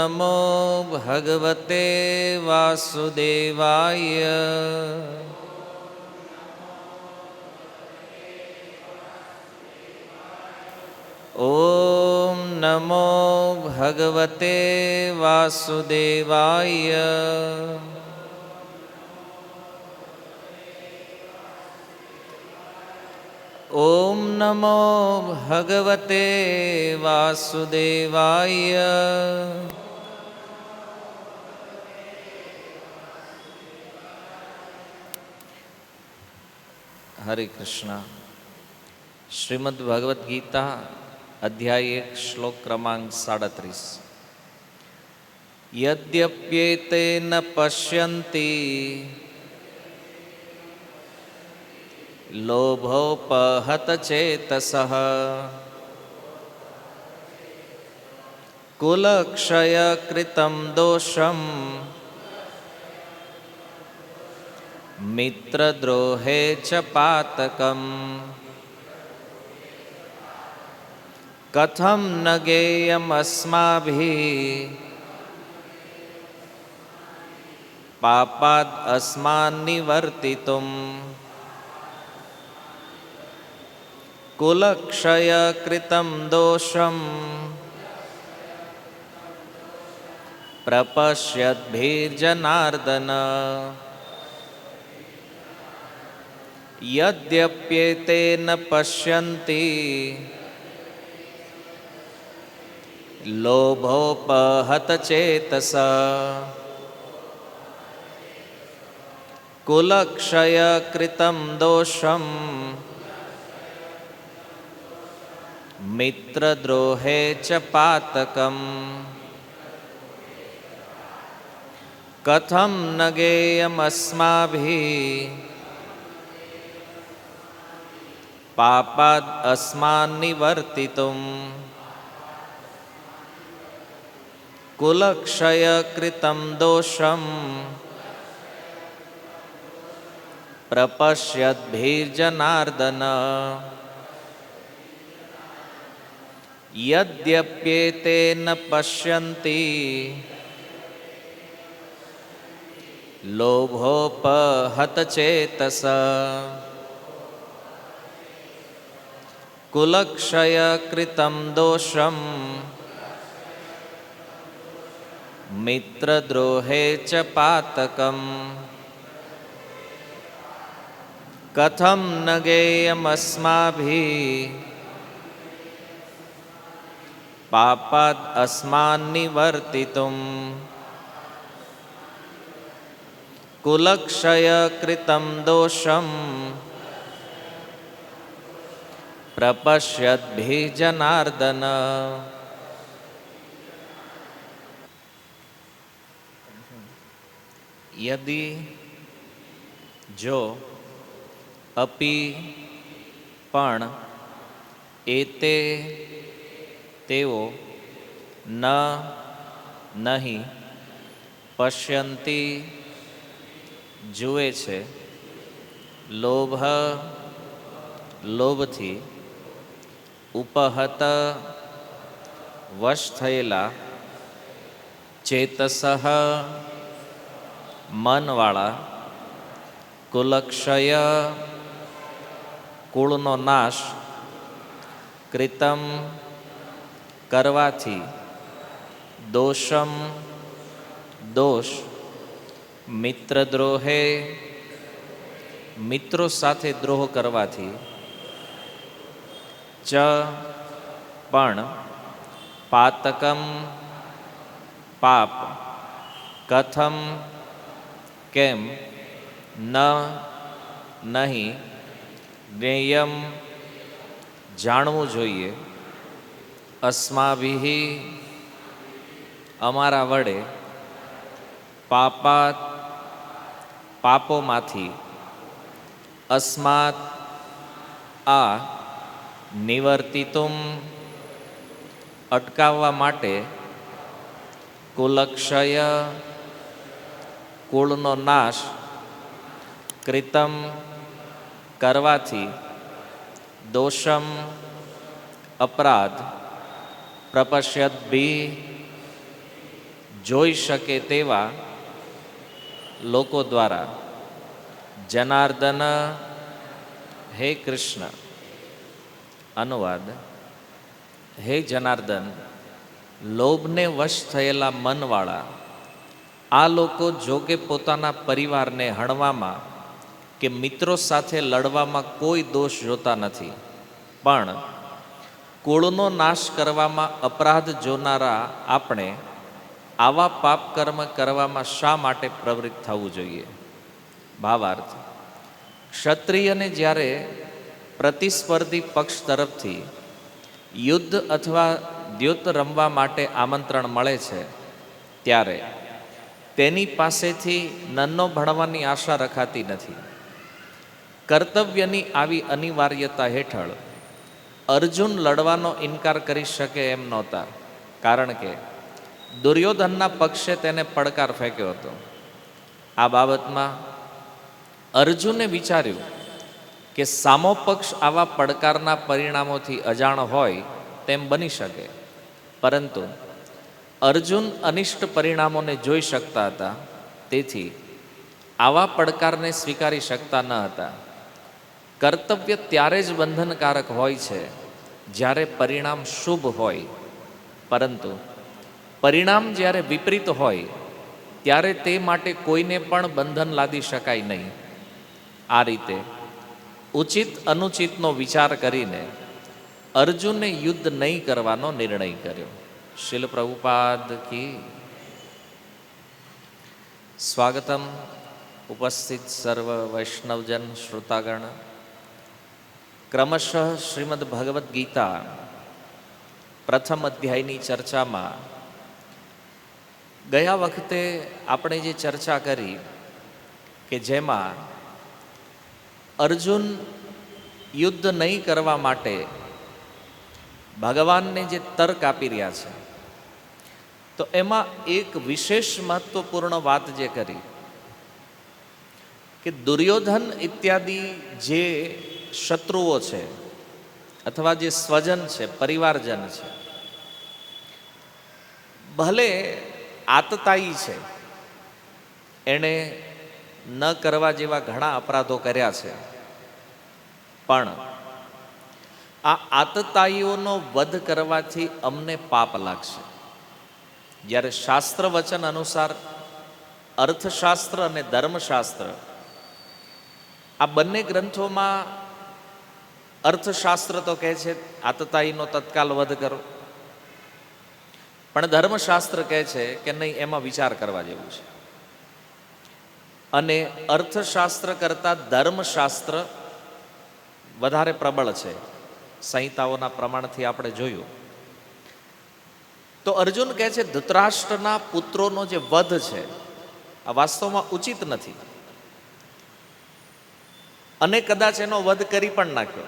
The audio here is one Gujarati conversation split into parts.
નમો ભગવતે વાસુદેવાય. ઓમ નમો ભગવતે વાસુદેવાય. ઓમ નમો ભગવતે વાસુદેવાય. હરે કૃષ્ણ. શ્રીમદ્ ભગવદ્ ગીતા અધ્યાય 1 શ્લોક ક્રમાંક 37. યદ્યપ્યેતે ન પશ્યન્તિ લોભોપહત ચેતસઃ કુલક્ષય કૃતં દોષમ મિત્રદ્રોહે ચ પાતકમ કથમ ન ગેયમ અસ્માભિઃ પાપાદ અસ્માન નિવર્તિતુમ કુલક્ષય કૃતં દોષમ પ્રપશ્યદ્ભિર્જનાર્દન યદ્યપ્યેતે ન પશ્યન્તિ લોભોપહત ચેતસઃ કુલક્ષય કૃતં દોષમ મિત્રદ્રોહે ચ પાતકમ કથમ ન ગેયમ અસ્માભિઃ પાપાદ અસ્માન નિવર્તિતુમ કુલક્ષય કૃતં દોષમ પ્રપશ્યદ્ભિર્જનાર્દન યદ્યપ્યેતે ન પશ્યન્તિ લોભોપહત ચેતસઃ કુલક્ષય કૃતં દોષમ મિત્રદ્રોહે ચ પાતકમ કથમ ન ગેયમ અસ્માભિઃ પાપાદ અસ્માન નિવર્તિતુમ કુલક્ષય કૃતં દોષમ પ્રપશ્યદ્ભિર્જનાર્દન. યદિ જો અપી પણ એતે તેઓ ન નહીં પશ્યંતિ જુએ છે લોભ લોભથી ઉપહત વશ થયેલા ચેતસઃ મનવાળા કુલક્ષય કુળનો નાશ કૃતમ કરવાથી દોષમ દોષ મિત્રદ્રોહે મિત્રો સાથે દ્રોહ કરવાથી ચ પણ પાતકમ પાપ કથમ કેમ ન નહીં જ્ઞેયમ જાણવું જોઈએ અસ્માભિઃ અમારા વડે પાપાત પાપોમાંથી અસ્માત આ નિવર્તિતુમ અટકાવવા માટે કુલક્ષય કુળનો નાશ કૃતમ કરવાથી દોષમ અપરાધ પ્રપશ્યદ્ભિ જોઈ શકે તેવા લોકો દ્વારા જનાર્દન હે કૃષ્ણ. અનુવાદ: હે જનાર્દન, લોભને વશ થયેલા મનવાળા આ લોકો જોકે પોતાના પરિવારને હણવામાં કે મિત્રો સાથે લડવામાં કોઈ દોષ જોતા નથી, પણ કુળનો નાશ કરવામાં અપરાધ જોનારા આપણે આવા પાપ કર્મ કરવામાં શા માટે પ્રવૃત્ત થવું જોઈએ? ભાવાર્થ: ક્ષત્રિયને જ્યારે પ્રતિસ્પર્ધી પક્ષ તરફથી યુદ્ધ અથવા દ્યુત રમવા માટે આમંત્રણ મળે છે, ત્યારે તેની પાસેથી નન્નો ભણવાની આશા રખાતી નથી. કર્તવ્યની આવી અનિવાર્યતા હેઠળ અર્જુન લડવાનો ઇનકાર કરી શકે એમ નહોતા, કારણ કે દુર્યોધનના પક્ષે તેને પડકાર ફેંક્યો હતો. આ બાબતમાં અર્જુને વિચાર્યું કે સામો પક્ષ આવા પડકારના પરિણામોથી અજાણ હોય તેમ બની શકે, પરંતુ અર્જુન અનિષ્ટ પરિણામોને જોઈ શકતા હતા, તેથી આવા પડકારને સ્વીકારી શકતા ન હતા. કર્તવ્ય ત્યારે જ બંધનકારક હોય છે જ્યારે પરિણામ શુભ હોય, પરંતુ પરિણામ જ્યારે વિપરીત હોય ત્યારે તે માટે કોઈને પણ બંધન લાદી શકાય નહીં. આ રીતે ઉચિત અનુચિતનો વિચાર કરીને અર્જુને યુદ્ધ નહીં કરવાનો નિર્ણય કર્યો. શીલ પ્રભુપાદ કી. સ્વાગતમ ઉપસ્થિત સર્વ વૈષ્ણવજન શ્રોતાગણ. ક્રમશઃ શ્રીમદ્ ભગવદ્ ગીતા પ્રથમ અધ્યાયની ચર્ચામાં ગયા વખતે આપણે જે ચર્ચા કરી કે જેમાં અર્જુન યુદ્ધ નહીં કરવા માટે ભગવાનને જે તર્ક આપી રહ્યા છે, તો એમાં એક વિશેષ મહત્વપૂર્ણ વાત જે કરી કે દુર્યોધન ઇત્યાદિ જે શત્રુઓ છે અથવા જે સ્વજન છે, પરિવારજન છે, ભલે આતતાયી છે, એણે ન કરવા જેવા ઘણા અપરાધો કર્યા છે, પણ આ આતતાયીઓનો વધ કરવાથી અમને પાપ લાગશે. જ્યારે શાસ્ત્ર વચન અનુસાર અર્થશાસ્ત્ર અને ધર્મશાસ્ત્ર, આ બંને ગ્રંથોમાં અર્થશાસ્ત્ર તો કહે છે આતતાયીનો તત્કાલ વધ કરો, પણ ધર્મશાસ્ત્ર કહે છે કે નહીં, એમાં વિચાર કરવા જેવું છે. અને અર્થશાસ્ત્ર કરતાં ધર્મશાસ્ત્ર વધારે પ્રબળ છે. સંહિતાઓના પ્રમાણથી આપણે જોયું તો અર્જુન કહે છે ધૃતરાષ્ટ્રના પુત્રોનો જે વધ છે આ વાસ્તવમાં ઉચિત નથી, અને કદાચ એનો વધ કરી પણ નાખ્યો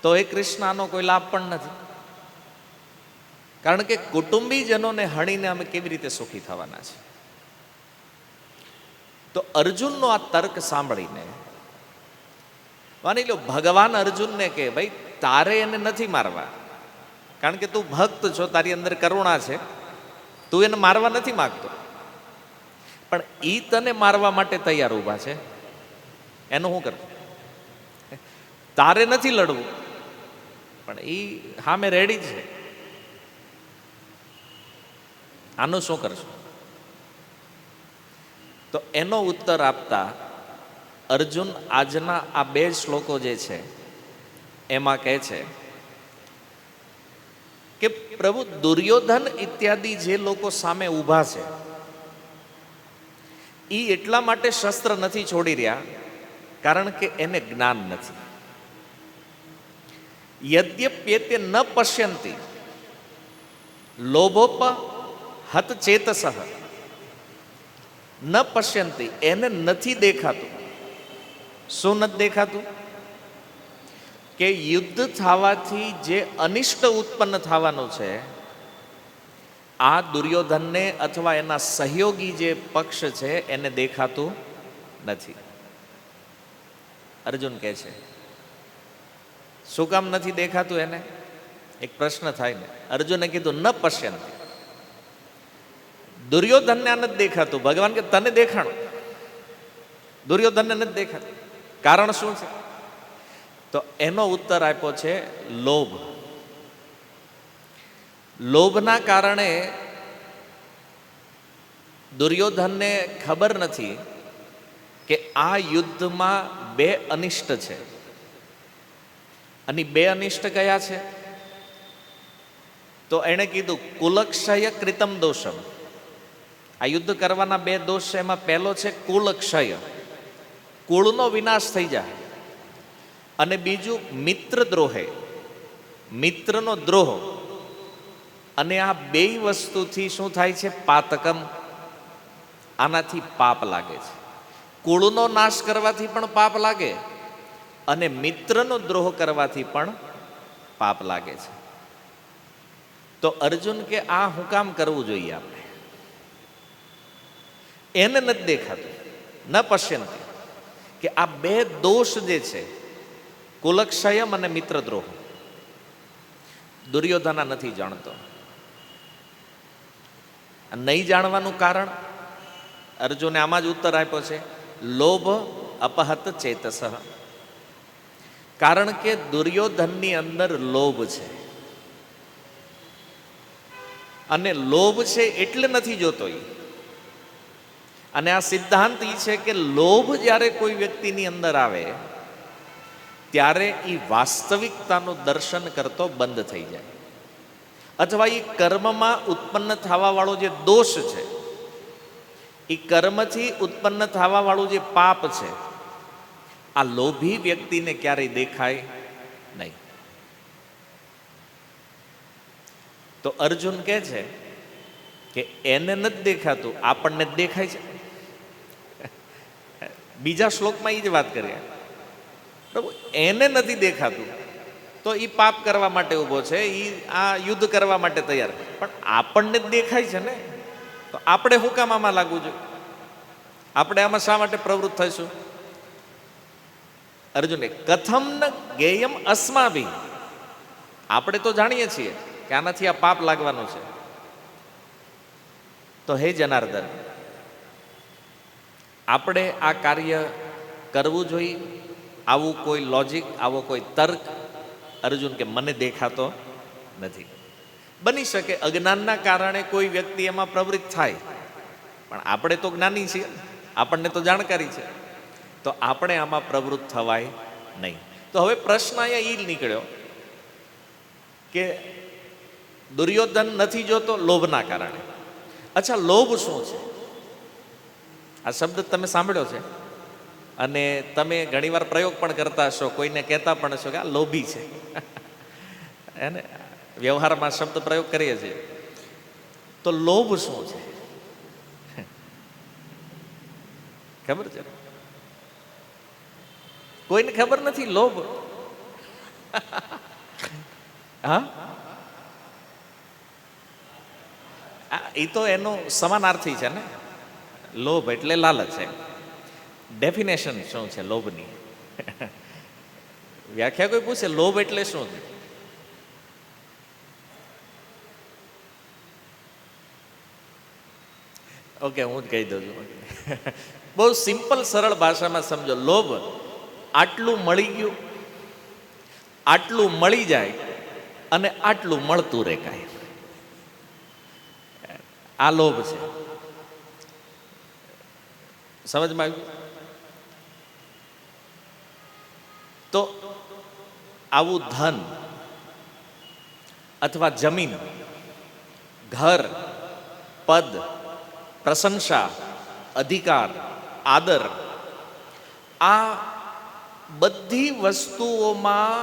તો એ કૃષ્ણ આનો કોઈ લાભ પણ નથી, કારણ કે કુટુંબીજનોને હણીને અમે કેવી રીતે સુખી થવાના છે. તો અર્જુનનો આ તર્ક સાંભળીને માની લો ભગવાન અર્જુનને કે ભાઈ તારે એને નથી મારવા, કારણ કે તું ભક્ત છો, તારી અંદર કરુણા છે, તું એને મારવા નથી માગતો, પણ ઈ તને મારવા માટે તૈયાર ઊભા છે, એનું શું કરવું? તારે નથી લડવું, પણ ઈ સામે રેડી છે, આનું શું કરશું? તો એનો ઉત્તર આપતા અર્જુન આજના આ બે શ્લોકો જે છે એમાં કહે છે કે પ્રભુ દુર્યોધન ઇત્યાદિ જે લોકો સામે ઊભા છે એ એટલા માટે શસ્ત્ર નથી છોડી રહ્યા કારણ કે એને જ્ઞાન નથી. યદ્યપ્યેતે ન પશ્યંતિ લોભોપ હત ચેતસઃ ન પશ્યંતિ, એને નથી દેખાતું. શું નથી દેખાતું? કે યુદ્ધ થવાથી જે અનિષ્ટ ઉત્પન્ન થવાનું છે આ દુર્યોધનને અથવા એના સહયોગી જે પક્ષ છે એને દેખાતું નથી. અર્જુન કહે છે શું કામ નથી દેખાતું એને? એક પ્રશ્ન થાય ને. અર્જુને કીધું ન પશ્યંતિ, દુર્યોધનને આ નથી દેખાતું. ભગવાન કે તને દેખાણું, દુર્યોધનને નથી દેખાતું. કારણ શું છે? તો એનો ઉત્તર આપ્યો છે લોભ. લોભના કારણે દુર્યોધનને ખબર નથી કે આ યુદ્ધમાં બે અનિષ્ટ છે. અને બે અનિષ્ટ કયા છે? તો એણે કીધું કુલક્ષય કૃતમ દોષમ. આ યુદ્ધ કરવાના બે દોષ છે. એમાં પહેલો છે કુલક્ષય, કુળનો વિનાશ થઈ જાય. અને બીજું મિત્ર દ્રોહે, મિત્રનો દ્રોહ. અને આ બે વસ્તુથી શું થાય છે? પાતકમ, આનાથી પાપ લાગે છે. કુળનો નાશ કરવાથી પણ પાપ લાગે અને મિત્રનો દ્રોહ કરવાથી પણ પાપ લાગે છે. તો અર્જુન કે આ હું કામ કરવું જોઈએ આપણે? એને નથી દેખાતું, ન પશ્યંતી, કે આ બે દોષ જે છે કુલક્ષયમ અને મિત્રદ્રોહ, દુર્યોધના નથી જાણતો. નહીં જાણવાનું કારણ અર્જુને આમાં જ ઉત્તર આપ્યો છે લોભ અપહત ચેતસ. કારણ કે દુર્યોધનની અંદર લોભ છે. અને લોભ છે એટલે નથી જોતો એ. અને આ સિદ્ધાંત એ છે કે લોભ જ્યારે કોઈ વ્યક્તિની અંદર આવે ત્યારે એ વાસ્તવિકતાનું દર્શન કરતો બંધ થઈ જાય. અથવા એ કર્મમાં ઉત્પન્ન થવા વાળો જે દોષ છે, એ કર્મથી ઉત્પન્ન થવા વાળું જે પાપ છે, આ લોભી વ્યક્તિને ક્યારેય દેખાય નહીં. તો અર્જુન કહે છે કે એને નથી દેખાતું, આપણને જ દેખાય છે. બીજા શ્લોકમાં એ જ વાત કરીએ, પ્રભુ એને નથી દેખાતું તો એ પાપ કરવા માટે ઊભો છે, એ આ યુદ્ધ કરવા માટે તૈયાર, પણ આપણને જ દેખાય છે ને, તો આપણે શું કામ આમાં લાગવું જોઈએ? આપણે આમાં શા માટે પ્રવૃત્ત થઈશું? અર્જુને કથમ ન ગેયમ અસ્માભી, આપણે તો જાણીએ છીએ કે આનાથી આ પાપ લાગવાનું છે. તો હે જનાર્દન, આપણે આ કાર્ય કરવું જોઈએ? આવું કોઈ લોજિક, આવો કોઈ તર્ક? અર્જુન કે મને દેખાતો નથી. બની શકે અજ્ઞાનના કારણે કોઈ વ્યક્તિ એમાં પ્રવૃત્ત થાય, પણ આપણે તો જ્ઞાની છીએ, આપણને તો જાણકારી છે, તો આપણે આમાં પ્રવૃત્ત થવાય નહીં. તો હવે પ્રશ્ન અહીંયા એ નીકળ્યો કે દુર્યોધન નથી જોતો લોભના કારણે. અચ્છા, લોભ શું છે? આ શબ્દ તમે સાંભળ્યો છે અને તમે ઘણીવાર પ્રયોગ પણ કરતા હશો, કોઈને કહેતા પણ હશો કે આ લોભી છે. એને વ્યવહારમાં શબ્દ પ્રયોગ કરીએ છીએ. તો લોભ શું છે ખબર છે? કોઈને ખબર નથી લોભ. હા, એ તો એનો સમાનાર્થી છે ને. લોભ એટલે લાલચ છે. ડેફિનેશન શું છે લોભની? વ્યાખ્યા કોઈ પૂછે લોભ એટલે શું છે? ઓકે, હું જ કહી દઉં છું. બહુ સિમ્પલ સરળ ભાષામાં સમજો. લોભ આટલું મળી ગયું, આટલું મળી જાય અને આટલું મળતું રહે કાંઈ, આ લોભ છે. સમજમાં આવ્યું? તો આવું ધન અથવા જમીન, ઘર, પદ, પ્રશંસા, અધિકાર, આદર, આ બધી વસ્તુઓમાં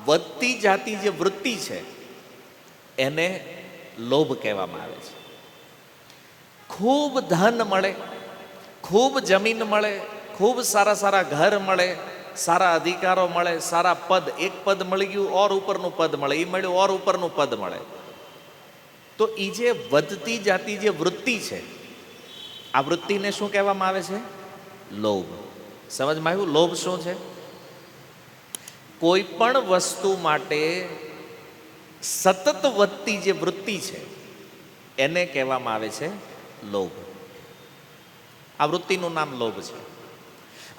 વધતી જાતી જે વૃત્તિ છે એને લોભ કહેવામાં આવે છે. ખૂબ ધન મળે, ખૂબ જમીન મળે, ખૂબ સારા સારા ઘર મળે, સારા અધિકારો મળે, સારા પદ, એક પદ મળી ગયું ઓર ઉપરનું પદ મળે, એ મળ્યું ઓર ઉપરનું પદ મળે, તો એ જે વધતી જાતી જે વૃત્તિ છે, આ વૃત્તિને શું કહેવામાં આવે છે? લોભ. સમજમાં આવ્યું? લોભ શું છે? કોઈ પણ વસ્તુ માટે સતત વધતી જે વૃત્તિ છે એને કહેવામાં આવે છે લોભ. આ વૃત્તિનું નામ લોભ છે.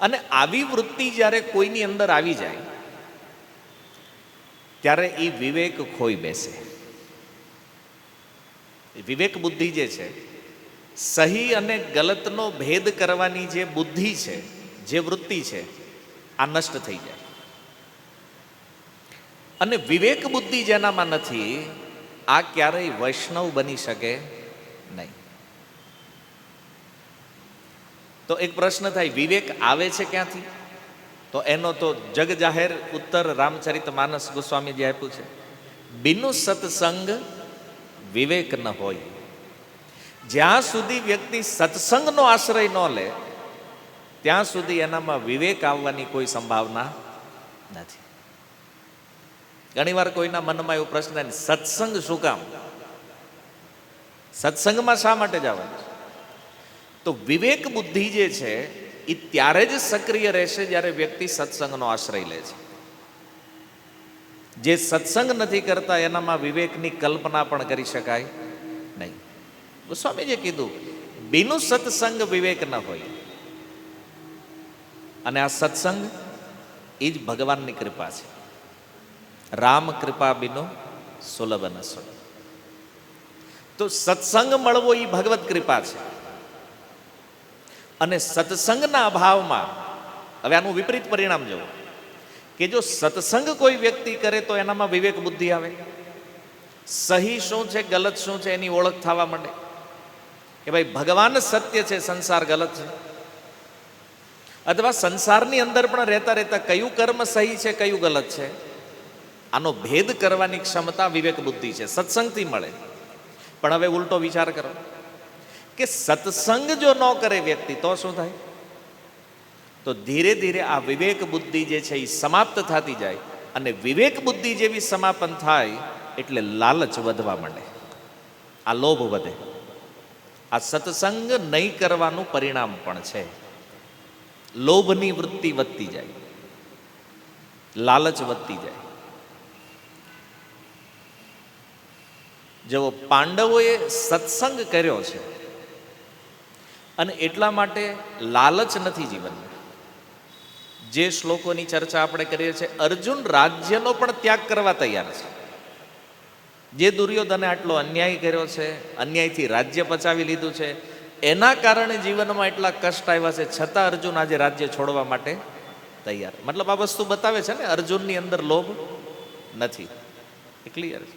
અને આવી વૃત્તિ જ્યારે કોઈની અંદર આવી જાય ત્યારે એ વિવેક ખોઈ બેસે. વિવેક બુદ્ધિ જે છે, સહી અને ગલતનો ભેદ કરવાની જે બુદ્ધિ છે, જે વૃત્તિ છે, આ નષ્ટ થઈ જાય. અને વિવેક બુદ્ધિ જેનામાં નથી, આ ક્યારેય વૈષ્ણવ બની શકે નહીં. તો એક પ્રશ્ન થાય, વિવેક આવે છે ક્યાંથી? તો એનો તો જગ જાહેર ઉત્તર રામચરિત માનસ ગોસ્વામીજી આપ્યું છે, બિનુ સત્સંગ વિવેક ન હોય. જ્યાં સુધી વ્યક્તિ સત્સંગનો આશ્રય ન લે ત્યાં સુધી એનામાં વિવેક આવવાની કોઈ સંભાવના નથી. ઘણીવાર કોઈના મનમાં એવો પ્રશ્ન થાય, સત્સંગ શું કામ? સત્સંગમાં શા માટે જવાનું? તો વિવેક બુદ્ધિ જે છે એ ત્યારે જ સક્રિય રહેશે જ્યારે વ્યક્તિ સત્સંગનો આશ્રય લે છે. જે સત્સંગ નથી કરતા એનામાં વિવેકની કલ્પના પણ કરી શકાય નહીં. ગોસ્વામીજીએ કીધું, બિનુ સત્સંગ વિવેક ન હોય. અને આ સત્સંગ એ જ ભગવાનની કૃપા છે. રામ કૃપા બિનો સુલભ ન સુલભ. તો સત્સંગ મળવો એ ભગવત કૃપા છે. અને સત્સંગના અભાવમાં, હવે આનું વિપરીત પરિણામ જુઓ, કે જો સત્સંગ કોઈ વ્યક્તિ કરે તો એનામાં વિવેક બુદ્ધિ આવે. સહી શું છે, ગલત શું છે એની ઓળખ થવા માંડે. કે ભાઈ ભગવાન સત્ય છે, સંસાર ગલત છે. અથવા સંસારની અંદર પણ રહેતા રહેતા કયું કર્મ સહી છે, કયું ગલત છે, આનો ભેદ કરવાની ક્ષમતા વિવેક બુદ્ધિ છે, સત્સંગથી મળે. પણ હવે ઉલટો વિચાર કરો કે સત્સંગ જો ન કરે વ્યક્તિ તો શું થાય? તો ધીરે ધીરે આ વિવેક બુદ્ધિ જે છે એ સમાપ્ત થતી જાય. અને વિવેક બુદ્ધિ જેવી સમાપન થાય એટલે લાલચ વધવા માંડે, આ લોભ વધે. આ સત્સંગ નહીં કરવાનું પરિણામ પણ છે. લોભની વૃત્તિ વધતી જાય, લાલચ વધતી જાય. જેવો પાંડવોએ સત્સંગ કર્યો છે અને એટલા માટે લાલચ નથી જીવનમાં. જે શ્લોકોની ચર્ચા આપણે કરીએ છીએ, અર્જુન રાજ્યનો પણ ત્યાગ કરવા તૈયાર છે. જે દુર્યોધને આટલો અન્યાય કર્યો છે, અન્યાયથી રાજ્ય પચાવી લીધું છે, એના કારણે જીવનમાં એટલા કષ્ટ આવ્યા છે, છતાં અર્જુન આજે રાજ્ય છોડવા માટે તૈયાર. મતલબ આ વસ્તુ બતાવે છે ને, અર્જુનની અંદર લોભ નથી. એ ક્લિયર છે.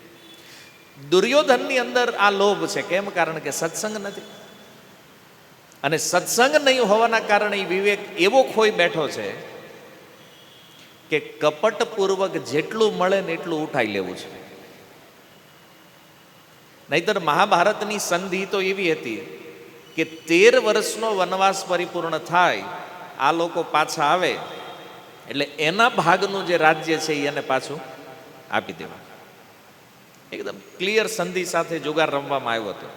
દુર્યોધનની અંદર આ લોભ છે. કેમ? કારણ કે સત્સંગ નથી. અને સત્સંગ નહીં હોવાના કારણે વિવેક એવો ખોઈ બેઠો છે કે કપટપૂર્વક જેટલું મળે ને એટલું ઉઠાઈ લેવું છે. નહીતર મહાભારતની સંધિ તો એવી હતી કે 13 વર્ષનો વનવાસ પરિપૂર્ણ થાય, આ લોકો પાછા આવે એટલે એના ભાગનું જે રાજ્ય છે એને પાછું આપી દેવા. એકદમ ક્લિયર સંધિ સાથે જુગાર રમવામાં આવ્યો હતો.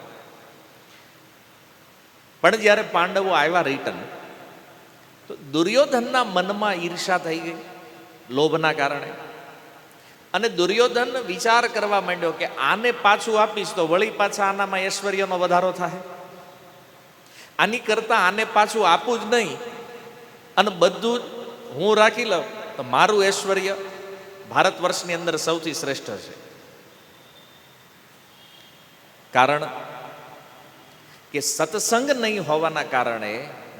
પણ જ્યારે પાંડવો આવ્યા રિટર્ન, તો દુર્યોધનના મનમાં ઈર્ષા થઈ ગઈ લોભના કારણે. અને દુર્યોધન વિચાર કરવા માંડ્યો કે આને પાછું આપીશ તો વળી પાછા આનામાં ઐશ્વર્યનો વધારો થાય. આની કરતાં આને પાછું આપું જ નહીં અને બધું હું રાખી લઉં તો મારું ઐશ્વર્ય ભારત વર્ષની અંદર સૌથી શ્રેષ્ઠ છે. કારણ કે સત્સંગ નહીં હોવાના કારણે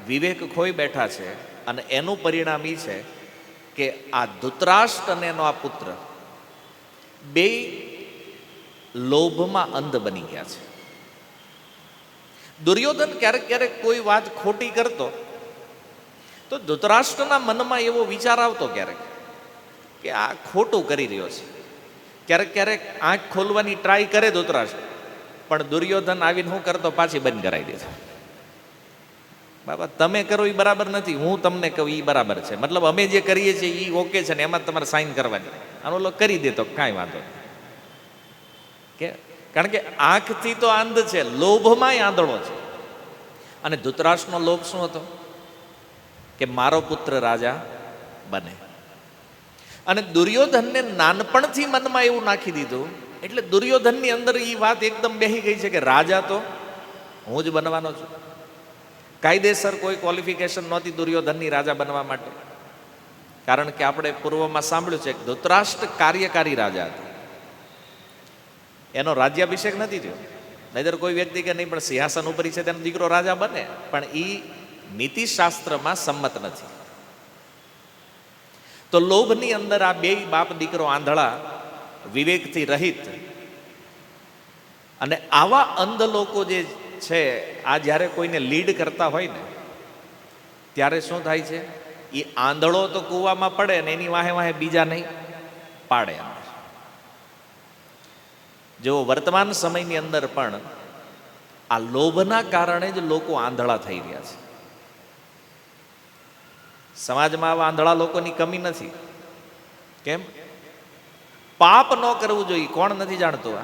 વિવેક ખોઈ બેઠા છે. અને એનું પરિણામ એ છે કે આ ધૃતરાષ્ટ્ર અને એનો આ પુત્ર બે લોભમાં અંધ બની ગયા છે. દુર્યોધન ક્યારેક ક્યારેક કોઈ વાત ખોટી કરતો તો ધૃતરાષ્ટ્રના મનમાં એવો વિચાર આવતો ક્યારેક કે આ ખોટું કરી રહ્યો છે. ક્યારેક ક્યારેક આંખ ખોલવાની ટ્રાય કરે ધૃતરાષ્ટ્ર, પણ દુર્યોધન આવીને શું કરતો? પાછી બંધ કરાવી દેતો. બાબા તમે કરો એ બરાબર નથી, હું તમને કહું એ બરાબર છે. મતલબ અમે જે કરીએ છીએ એ ઓકે છે ને એમાં તમારે સાઈન કરવાની. આનો ઓલો કરી દેતો કાંઈ વાંધો નહીં. કે કારણ કે આંખથી તો આંધ છે, લોભમાંય આંધળો છે. અને ધૃતરાષ્ટ્રનો લોભ શું હતો? કે મારો પુત્ર રાજા બને. અને દુર્યોધનને નાનપણથી મનમાં એવું નાખી દીધું એટલે દુર્યોધનની અંદર એ વાત એકદમ બેહી ગઈ છે કે રાજા તો હું જ બનવાનો છું. કાયદેસર કોઈ ક્વોલિફિકેશન નહોતી દુર્યોધનની રાજા બનવા માટે, કારણ કે આપણે પૂર્વમાં સાંભળ્યું છે કે ધૃતરાષ્ટ્ર કાર્યકારી રાજા હતા, એનો રાજ્યાભિષેક નથી થયો. નહીતર કોઈ વ્યક્તિ કે નહીં પણ સિંહાસન ઉપરી છે તેનો દીકરો રાજા બને, પણ એ નીતિશાસ્ત્રમાં સંમત નથી. તો લોભની અંદર આ બે બાપ દીકરો આંધળા, વિવેકથી રહિત, અને આવા અંધ લોકો જે છે, આ જ્યારે કોઈને લીડ કરતા હોય ને ત્યારે શું થાય છે, એ આંધળો તો કૂવામાં પડે ને એની વાહે વાહે બીજા નહીં પાડે. જો વર્તમાન સમયની અંદર પણ આ લોભના કારણે જ લોકો આંધળા થઈ રહ્યા છે. સમાજમાં આવા આંધળા લોકોની કમી નથી. કેમ? પાપ ન કરવું જોઈએ. કોણ નથી જાણતું?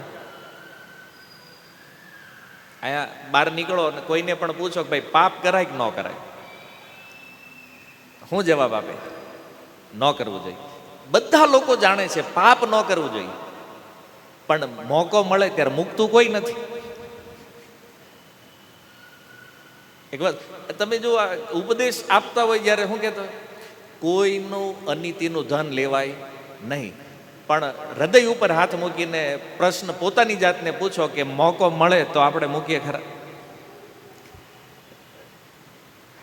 અહીંયા બહાર નીકળો અને કોઈને પણ પૂછો કે ભાઈ પાપ કરાય કે ન કરાય, શું જવાબ આપે? ન કરવું જોઈએ. બધા લોકો જાણે છે પાપ ન કરવું જોઈએ, પણ મોકો મળે ત્યારે મૂકતું કોઈ નથી. એક વાત તમે જો આ ઉપદેશ આપતા હોય જ્યારે શું કહેતો, કોઈનું અનીતિનું ધન લેવાય નહીં, પણ હૃદય ઉપર હાથ મૂકીને પ્રશ્ન પોતાની જાતને પૂછો કે મોકો મળે તો આપણે મૂકીએ ખરા?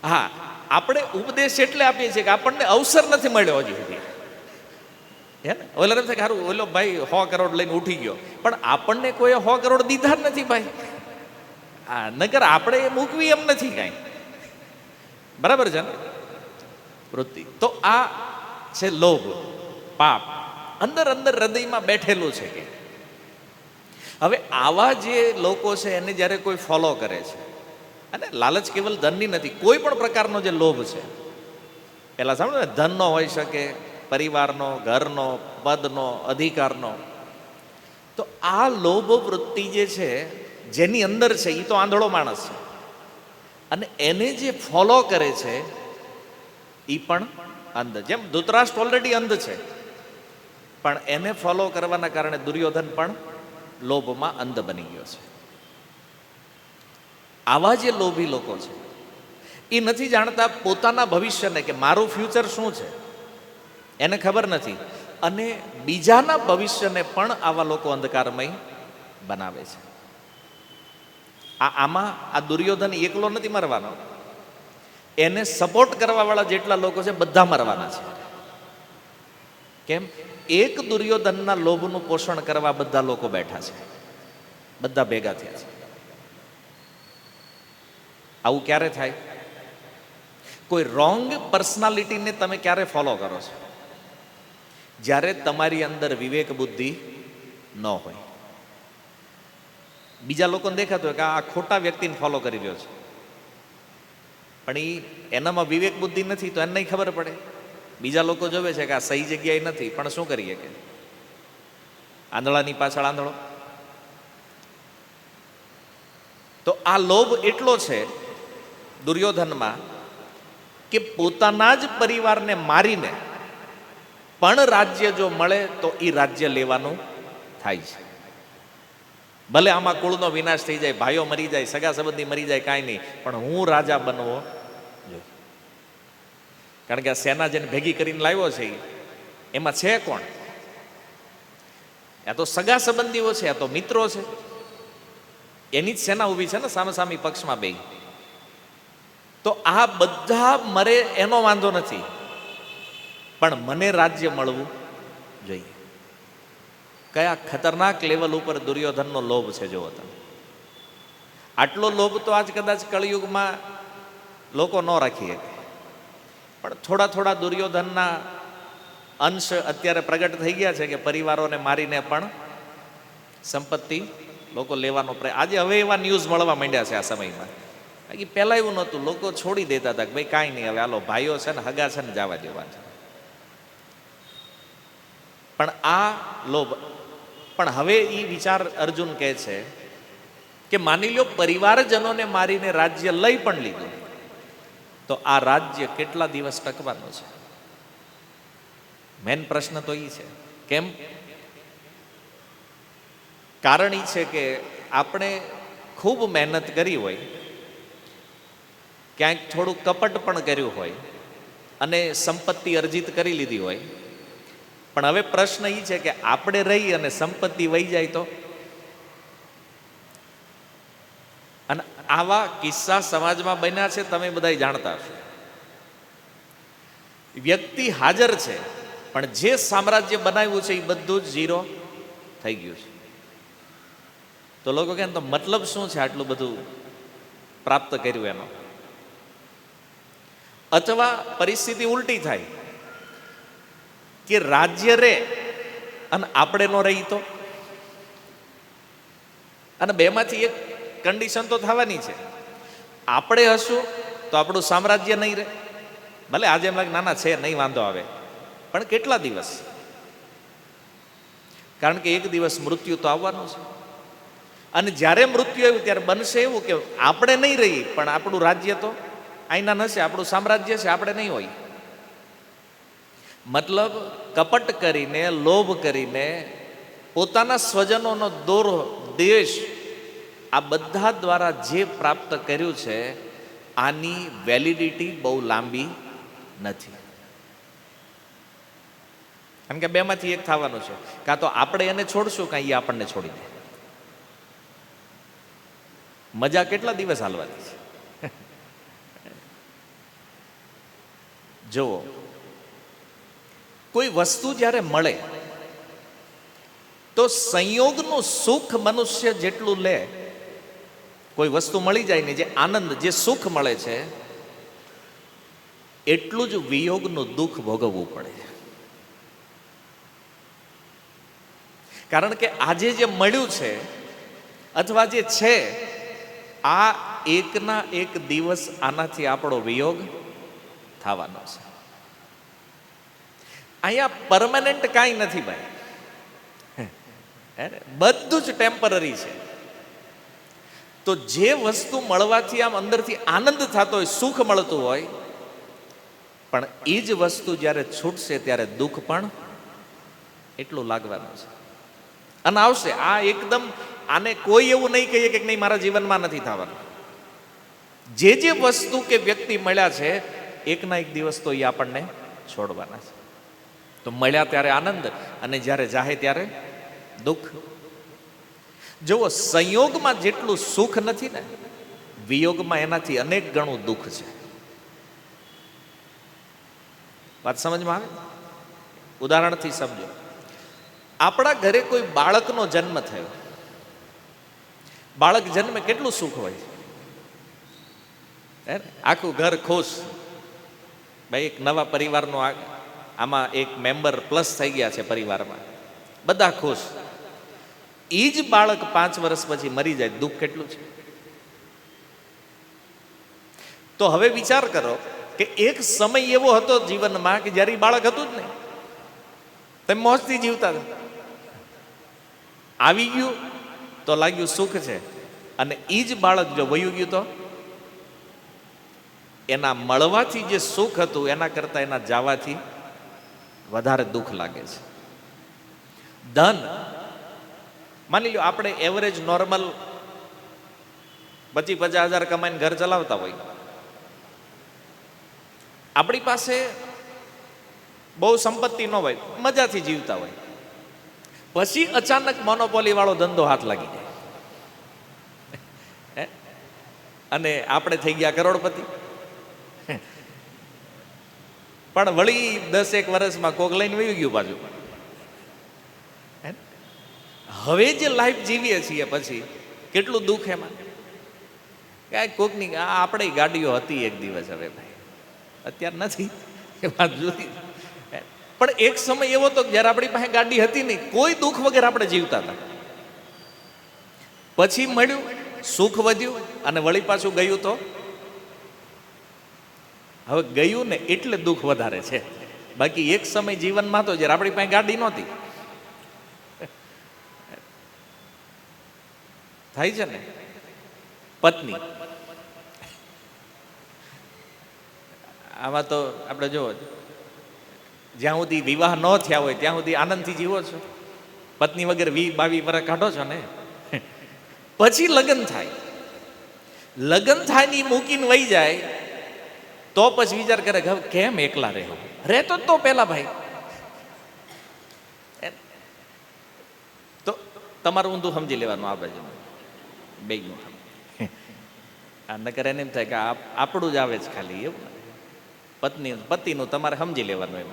હા, આપણે ઉપદેશ એટલે આપીએ છીએ કે આપણને અવસર નથી મળ્યો હજી સુધી. હે ને? ઓલા એમ થાય કે સારું ઓલો ભાઈ 100 કરોડ લઈને ઉઠી ગયો, પણ આપણને કોઈ 100 કરોડ દીધા જ નથી ભાઈ. હા, નકર આપણે એ મૂકવી એમ નથી કાંઈ. બરાબર છે ને? વૃત્તિ તો આ છે લોભ, પાપ, અંદર અંદર હૃદયમાં બેઠેલું છે. કે હવે આવા જે લોકો છે એને જ્યારે કોઈ ફોલો કરે છે, અને લાલચ કેવલ ધનની નથી, કોઈ પણ પ્રકારનો જે લોભ છે, પેલા સાંભળો ને, ધનનો હોઈ શકે, પરિવારનો, ઘરનો, પદનો, અધિકારનો. તો આ લોભ વૃત્તિ જે છે જેની અંદર છે એ તો આંધળો માણસ છે, અને એને જે ફોલો કરે છે એ પણ અંધ. જેમ ધૃતરાષ્ટ્ર ઓલરેડી અંધ છે, પણ એને ફોલો કરવાના કારણે દુર્યોધન પણ લોભમાં અંધ બની ગયો છે. આવા જે લોભી લોકો છે એ નથી જાણતા પોતાના ભવિષ્યને, કે મારું ફ્યુચર શું છે એને ખબર નથી, અને બીજાના ભવિષ્યને પણ આવા લોકો અંધકારમય બનાવે છે. આમાં આ દુર્યોધન એકલો નથી મરવાનો, એને સપોર્ટ કરવા વાળા જેટલા લોકો છે બધા મરવાના છે. કેમ? એક દુર્યોધનના લોભનું પોષણ કરવા બધા લોકો બેઠા છે, બધા ભેગા થયા છે. આવું ક્યારે થાય? કોઈ રોંગ પર્સનાલિટીને તમે ક્યારે ફોલો કરો છો? જ્યારે તમારી અંદર વિવેક બુદ્ધિ ન હોય. બીજા લોકોને દેખાતું હોય કે આ ખોટા વ્યક્તિને ફોલો કરી રહ્યો છે, પણ એનામાં વિવેક બુદ્ધિ નથી, તો એને નહીં ખબર પડે. બીજા લોકો જોવે છે કે આ સહી જગ્યાએ નથી, પણ શું કરીએ કે આંધળાની પાછળ આંધળો. તો આ લોભ એટલો છે દુર્યોધનમાં કે પોતાના જ પરિવારને મારીને પણ રાજ્ય જો મળે તો એ રાજ્ય લેવાનું થાય છે. ભલે આમાં કુળનો વિનાશ થઈ જાય, ભાઈઓ મરી જાય, સગા સંબંધી મરી જાય, કાંઈ નહીં, પણ હું રાજા બનવો જોઈએ. કારણ કે આ સેના જેને ભેગી કરીને લાવ્યો છે એમાં છે કોણ? આ તો સગા સંબંધીઓ છે, આ તો મિત્રો છે, એની જ સેના ઊભી છે ને સામસામી પક્ષમાં બે. તો આ બધા મરે એનો વાંધો નથી, પણ મને રાજ્ય મળવું જોઈએ. કયા ખતરનાક લેવલ ઉપર દુર્યોધનનો લોભ છે જુઓ તમે. આટલો લોભ તો આજ કદાચ કળિયુગમાં લોકો ન રાખી શકે, પણ થોડા થોડા દુર્યોધનના અંશ અત્યારે પ્રગટ થઈ ગયા છે કે પરિવારોને મારીને પણ સંપત્તિ લોકો લેવાનો પ્રયાસ. આજે હવે એવા ન્યૂઝ મળવા માંડ્યા છે આ સમયમાં. બાકી પહેલાં એવું નહોતું, લોકો છોડી દેતા હતા કે ભાઈ કાંઈ નહીં, હવે હાલો ભાઈઓ છે ને હગા છે ને જવા દેવા છે. પણ આ લોભ, પણ હવે એ વિચાર અર્જુન કહે છે કે માની લો પરિવારજનોને મારીને રાજ્ય લઈ પણ લીધું, તો આ રાજ્ય કેટલા દિવસ ટકવાનું છે? મેન પ્રશ્ન તો એ છે. કેમ? કારણ એ છે કે આપણે ખૂબ મહેનત કરી હોય, ક્યાંક થોડું કપટ પણ કર્યું હોય અને સંપત્તિ અર્જિત કરી લીધી હોય, પણ હવે પ્રશ્ન એ છે કે આપણે રહી અને સંપત્તિ વહી જાય તો. અને આવા કિસ્સા સમાજમાં બન્યા છે, તમે બધા જાણતા હશો. વ્યક્તિ હાજર છે પણ જે સામ્રાજ્ય બનાવ્યું છે એ બધું જ ઝીરો થઈ ગયું છે. તો લોકો કહે તો મતલબ શું છે આટલું બધું પ્રાપ્ત કર્યું એનો? અથવા પરિસ્થિતિ ઉલટી થાય કે રાજ્ય રે અને આપણે નો રહી તો. અને બેમાંથી એક કન્ડિશન તો થવાની છે. આપણે હશું તો આપણું સામ્રાજ્ય નહીં રહે. ભલે આજે એમ લાગે નાના છે નહીં વાંધો આવે, પણ કેટલા દિવસ? કારણ કે એક દિવસ મૃત્યુ તો આવવાનું છે. અને જ્યારે મૃત્યુ આવ્યું ત્યારે બનશે એવું કે આપણે નહીં રહી પણ આપણું રાજ્ય તો અહીંના નશે, આપણું સામ્રાજ્ય છે, આપણે નહીં હોય. મતલબ કપટ કરીને, લોભ કરીને, પોતાના સ્વજનોનો દ્વેષ, આ બધા દ્વારા જે પ્રાપ્ત કર્યું છે આની વેલિડિટી બહુ લાંબી નથી. કારણ કે બેમાંથી એક થવાનું છે, કાં તો આપણે એને છોડશું કાં એ આપણને છોડી દે. મજા કેટલા દિવસ હાલવાની છે? જુઓ, કોઈ વસ્તુ જ્યારે મળે તો સંયોગનું સુખ મનુષ્ય જેટલું લે, કોઈ વસ્તુ મળી જાય ને જે આનંદ, જે સુખ મળે છે, એટલું જ વિયોગનું દુઃખ ભોગવવું પડે. કારણ કે આજે જે મળ્યું છે અથવા જે છે, આ એકના એક દિવસ આનાથી આપણો વિયોગ થવાનો છે. અહીંયા પરમાનન્ટ કાંઈ નથી ભાઈ, બધું જ ટેમ્પરરી છે. તો જે વસ્તુ મળવાથી આમ અંદરથી આનંદ થતો હોય, સુખ મળતું હોય, પણ એ જ વસ્તુ જ્યારે છૂટશે ત્યારે દુઃખ પણ એટલું લાગવાનું છે. અને આવશે આ એકદમ, આને કોઈ એવું નહીં કહીએ કે નહીં મારા જીવનમાં નથી થવાનું. જે જે વસ્તુ કે વ્યક્તિ મળ્યા છે એકના એક દિવસ તો એ આપણને છોડવાના છે. તો મળ્યા ત્યારે આનંદ અને જ્યારે જાહે ત્યારે દુઃખ. જુઓ, સંયોગમાં જેટલું સુખ નથી ને, વિયોગમાં એનાથી અનેક ગણું દુઃખ છે. વાત સમજમાં આવે? ઉદાહરણથી સમજો. આપણા ઘરે કોઈ બાળકનો જન્મ થયો, બાળક જન્મે કેટલું સુખ હોય, આખું ઘર ખુશ. ભાઈ એક નવા પરિવારનો આમાં એક મેમ્બર પ્લસ થઈ ગયા છે પરિવારમાં, બધા ખુશ. એ જ બાળક 5 વર્ષ પછી મરી જાય, દુઃખ કેટલું છે? તો હવે વિચાર કરો કે એક સમય એવો હતો જીવનમાં કે જ્યારે બાળક હતું જ નહીં, તમે મોજથી જીવતા હતા. આવી ગયું તો લાગ્યું સુખ છે, અને એ જ બાળક જો વયું ગયું તો એના મળવાથી જે સુખ હતું એના કરતાં એના જવાથી વધારે દુઃખ લાગે છે. ધન, માની લો આપણે એવરેજ નોર્મલ 25-50 હજાર કમાઈને ઘર ચલાવતા હોય, આપણી પાસે બહુ સંપત્તિ ન હોય, મજાથી જીવતા હોય, પછી અચાનક મોનોપોલી વાળો ધંધો હાથ લાગી જાય અને આપણે થઈ ગયા કરોડપતિ. પણ વળી 10-1 વર્ષમાં કોક લઈને વયું ગયું પાછું. હવે જે લાઈફ જીવીએ છીએ પછી કેટલું દુઃખ એમાં. કાંઈ કોકની આપણે ગાડીઓ હતી એક દિવસ, હવે ભાઈ અત્યારે નથી, એ વાત જુદી. પણ એક સમય એવો હતો જ્યારે આપણી પાસે ગાડી હતી નહીં, કોઈ દુઃખ વગર આપણે જીવતા હતા. પછી મળ્યું, સુખ વધ્યું અને વળી પાછું ગયું તો હવે ગયું ને એટલે દુઃખ વધારે છે. બાકી એક સમય જીવનમાં તો જ્યારે આપણી પાસે ગાડી નહોતી. થાય છે ને, પત્ની, આમાં તો આપણે જો જ્યાં સુધી વિવાહ ન થયા હોય ત્યાં સુધી આનંદથી જીવો છો. પત્ની વગર 20-22 વર્ષ કાઢો છો ને, પછી લગ્ન થાય લગ્ન થાય ને ઈ મૂકીને વહી જાય તો પછી વિચાર કરે કે હવે કેમ એકલા રહેવું, રહેતો જ તો પેલા ભાઈ. તો તમારું ઊંધું સમજી લેવાનું આ બાજુ બેયનું. આ નકર એને એમ થાય કે આપણું જ આવે છે ખાલી, એવું પતિનું તમારે સમજી લેવાનું. એમ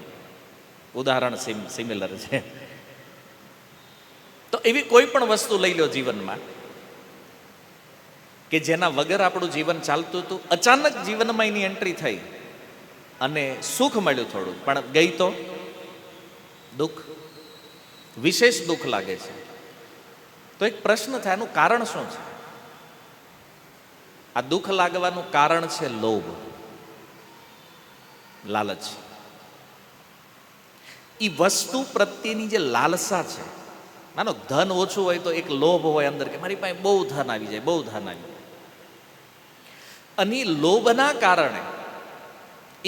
ઉદાહરણ સિમિલર છે. તો એવી કોઈ પણ વસ્તુ લઈ લો જીવનમાં કે જેના વગર આપણું જીવન ચાલતું હતું, અચાનક જીવનમાં એની એન્ટ્રી થઈ અને સુખ મળ્યું થોડું, પણ ગઈ તો દુઃખ, વિશેષ દુઃખ લાગે છે. તો એક પ્રશ્ન થાય, એનું કારણ શું છે? આ દુઃખ લાગવાનું કારણ છે લોભ, લાલચ. એ વસ્તુ પ્રત્યેની જે લાલસા છે, માનો ધન ઓછું હોય તો એક લોભ હોય અંદર કે મારી પાસે બહુ ધન આવી જાય, બહુ ધન આવી જાય. અને લોભના કારણે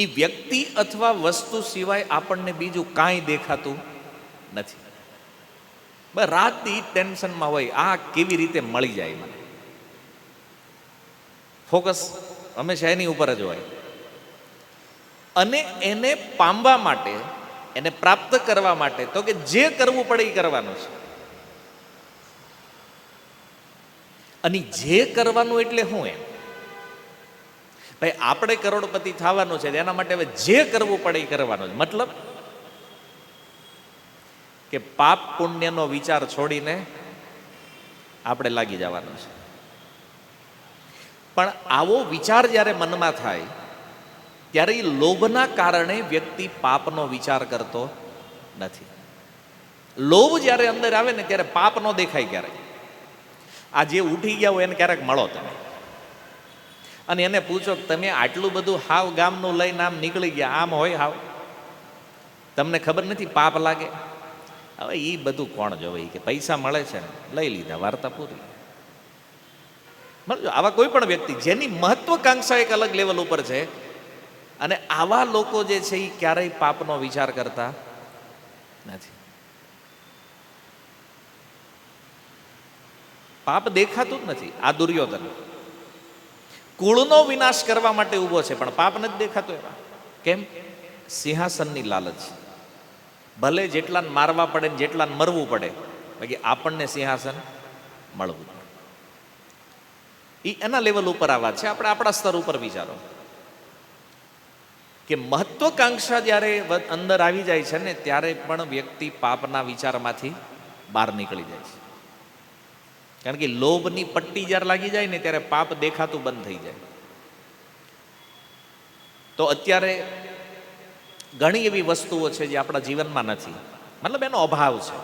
એ વ્યક્તિ અથવા વસ્તુ સિવાય આપણને બીજું કાંઈ દેખાતું નથી. બસ રાતથી ટેન્શનમાં હોય, આ કેવી રીતે મળી જાય મને. ફોકસ હંમેશા એની ઉપર જ હોય. અને એને પામવા માટે, એને પ્રાપ્ત કરવા માટે તો કે જે કરવું પડે એ કરવાનું છે. અને જે કરવાનું એટલે શું? એમ ભાઈ આપણે કરોડપતિ થવાનું છે, એના માટે હવે જે કરવું પડે એ કરવાનું છે. મતલબ કે પાપ પુણ્યનો વિચાર છોડીને આપણે લાગી જવાનું છે. પણ આવો વિચાર જ્યારે મનમાં થાય ત્યારે એ લોભના કારણે વ્યક્તિ પાપનો વિચાર કરતો નથી. લોભ જ્યારે અંદર આવે ને ત્યારે પાપ ન દેખાય. ક્યારેક આ જે ઉઠી ગયા હોય એને ક્યારેક મળો તમે અને એને પૂછો તમે આટલું બધું હાવ ગામનું લઈને આમ નીકળી ગયા, આમ હોય હાવ, તમને ખબર નથી પાપ લાગે? હવે એ બધું કોણ જોવે કે પૈસા મળે છે ને લઈ લીધા, વાર્તા પૂરી. આવા કોઈ પણ વ્યક્તિ જેની મહત્વકાંક્ષા એક અલગ લેવલ ઉપર છે, અને આવા લોકો જે છે એ ક્યારેય પાપનો વિચાર કરતા નથી. પાપ દેખાતું જ નથી. આ દુર્યોધન કુળનો વિનાશ કરવા માટે ઊભો છે, પણ પાપ નથી દેખાતો. એમાં કેમ? સિંહાસનની લાલચ. ભલે જેટલાને મારવા પડે ને જેટલાને મરવું પડે, બાકી આપણને સિંહાસન મળવું. એ એના લેવલ ઉપર આ વાત છે. આપણે આપણા સ્તર ઉપર વિચારો કે મહત્વકાંક્ષા જ્યારે અંદર આવી જાય છે ને ત્યારે પણ વ્યક્તિ પાપના વિચારમાંથી બહાર નીકળી જાય છે. કારણ કે લોભની પટ્ટી જ્યારે લાગી જાય ને ત્યારે પાપ દેખાતું બંધ થઈ જાય. તો અત્યારે ઘણી એવી વસ્તુઓ છે જે આપણા જીવનમાં નથી, મતલબ એનો અભાવ છે.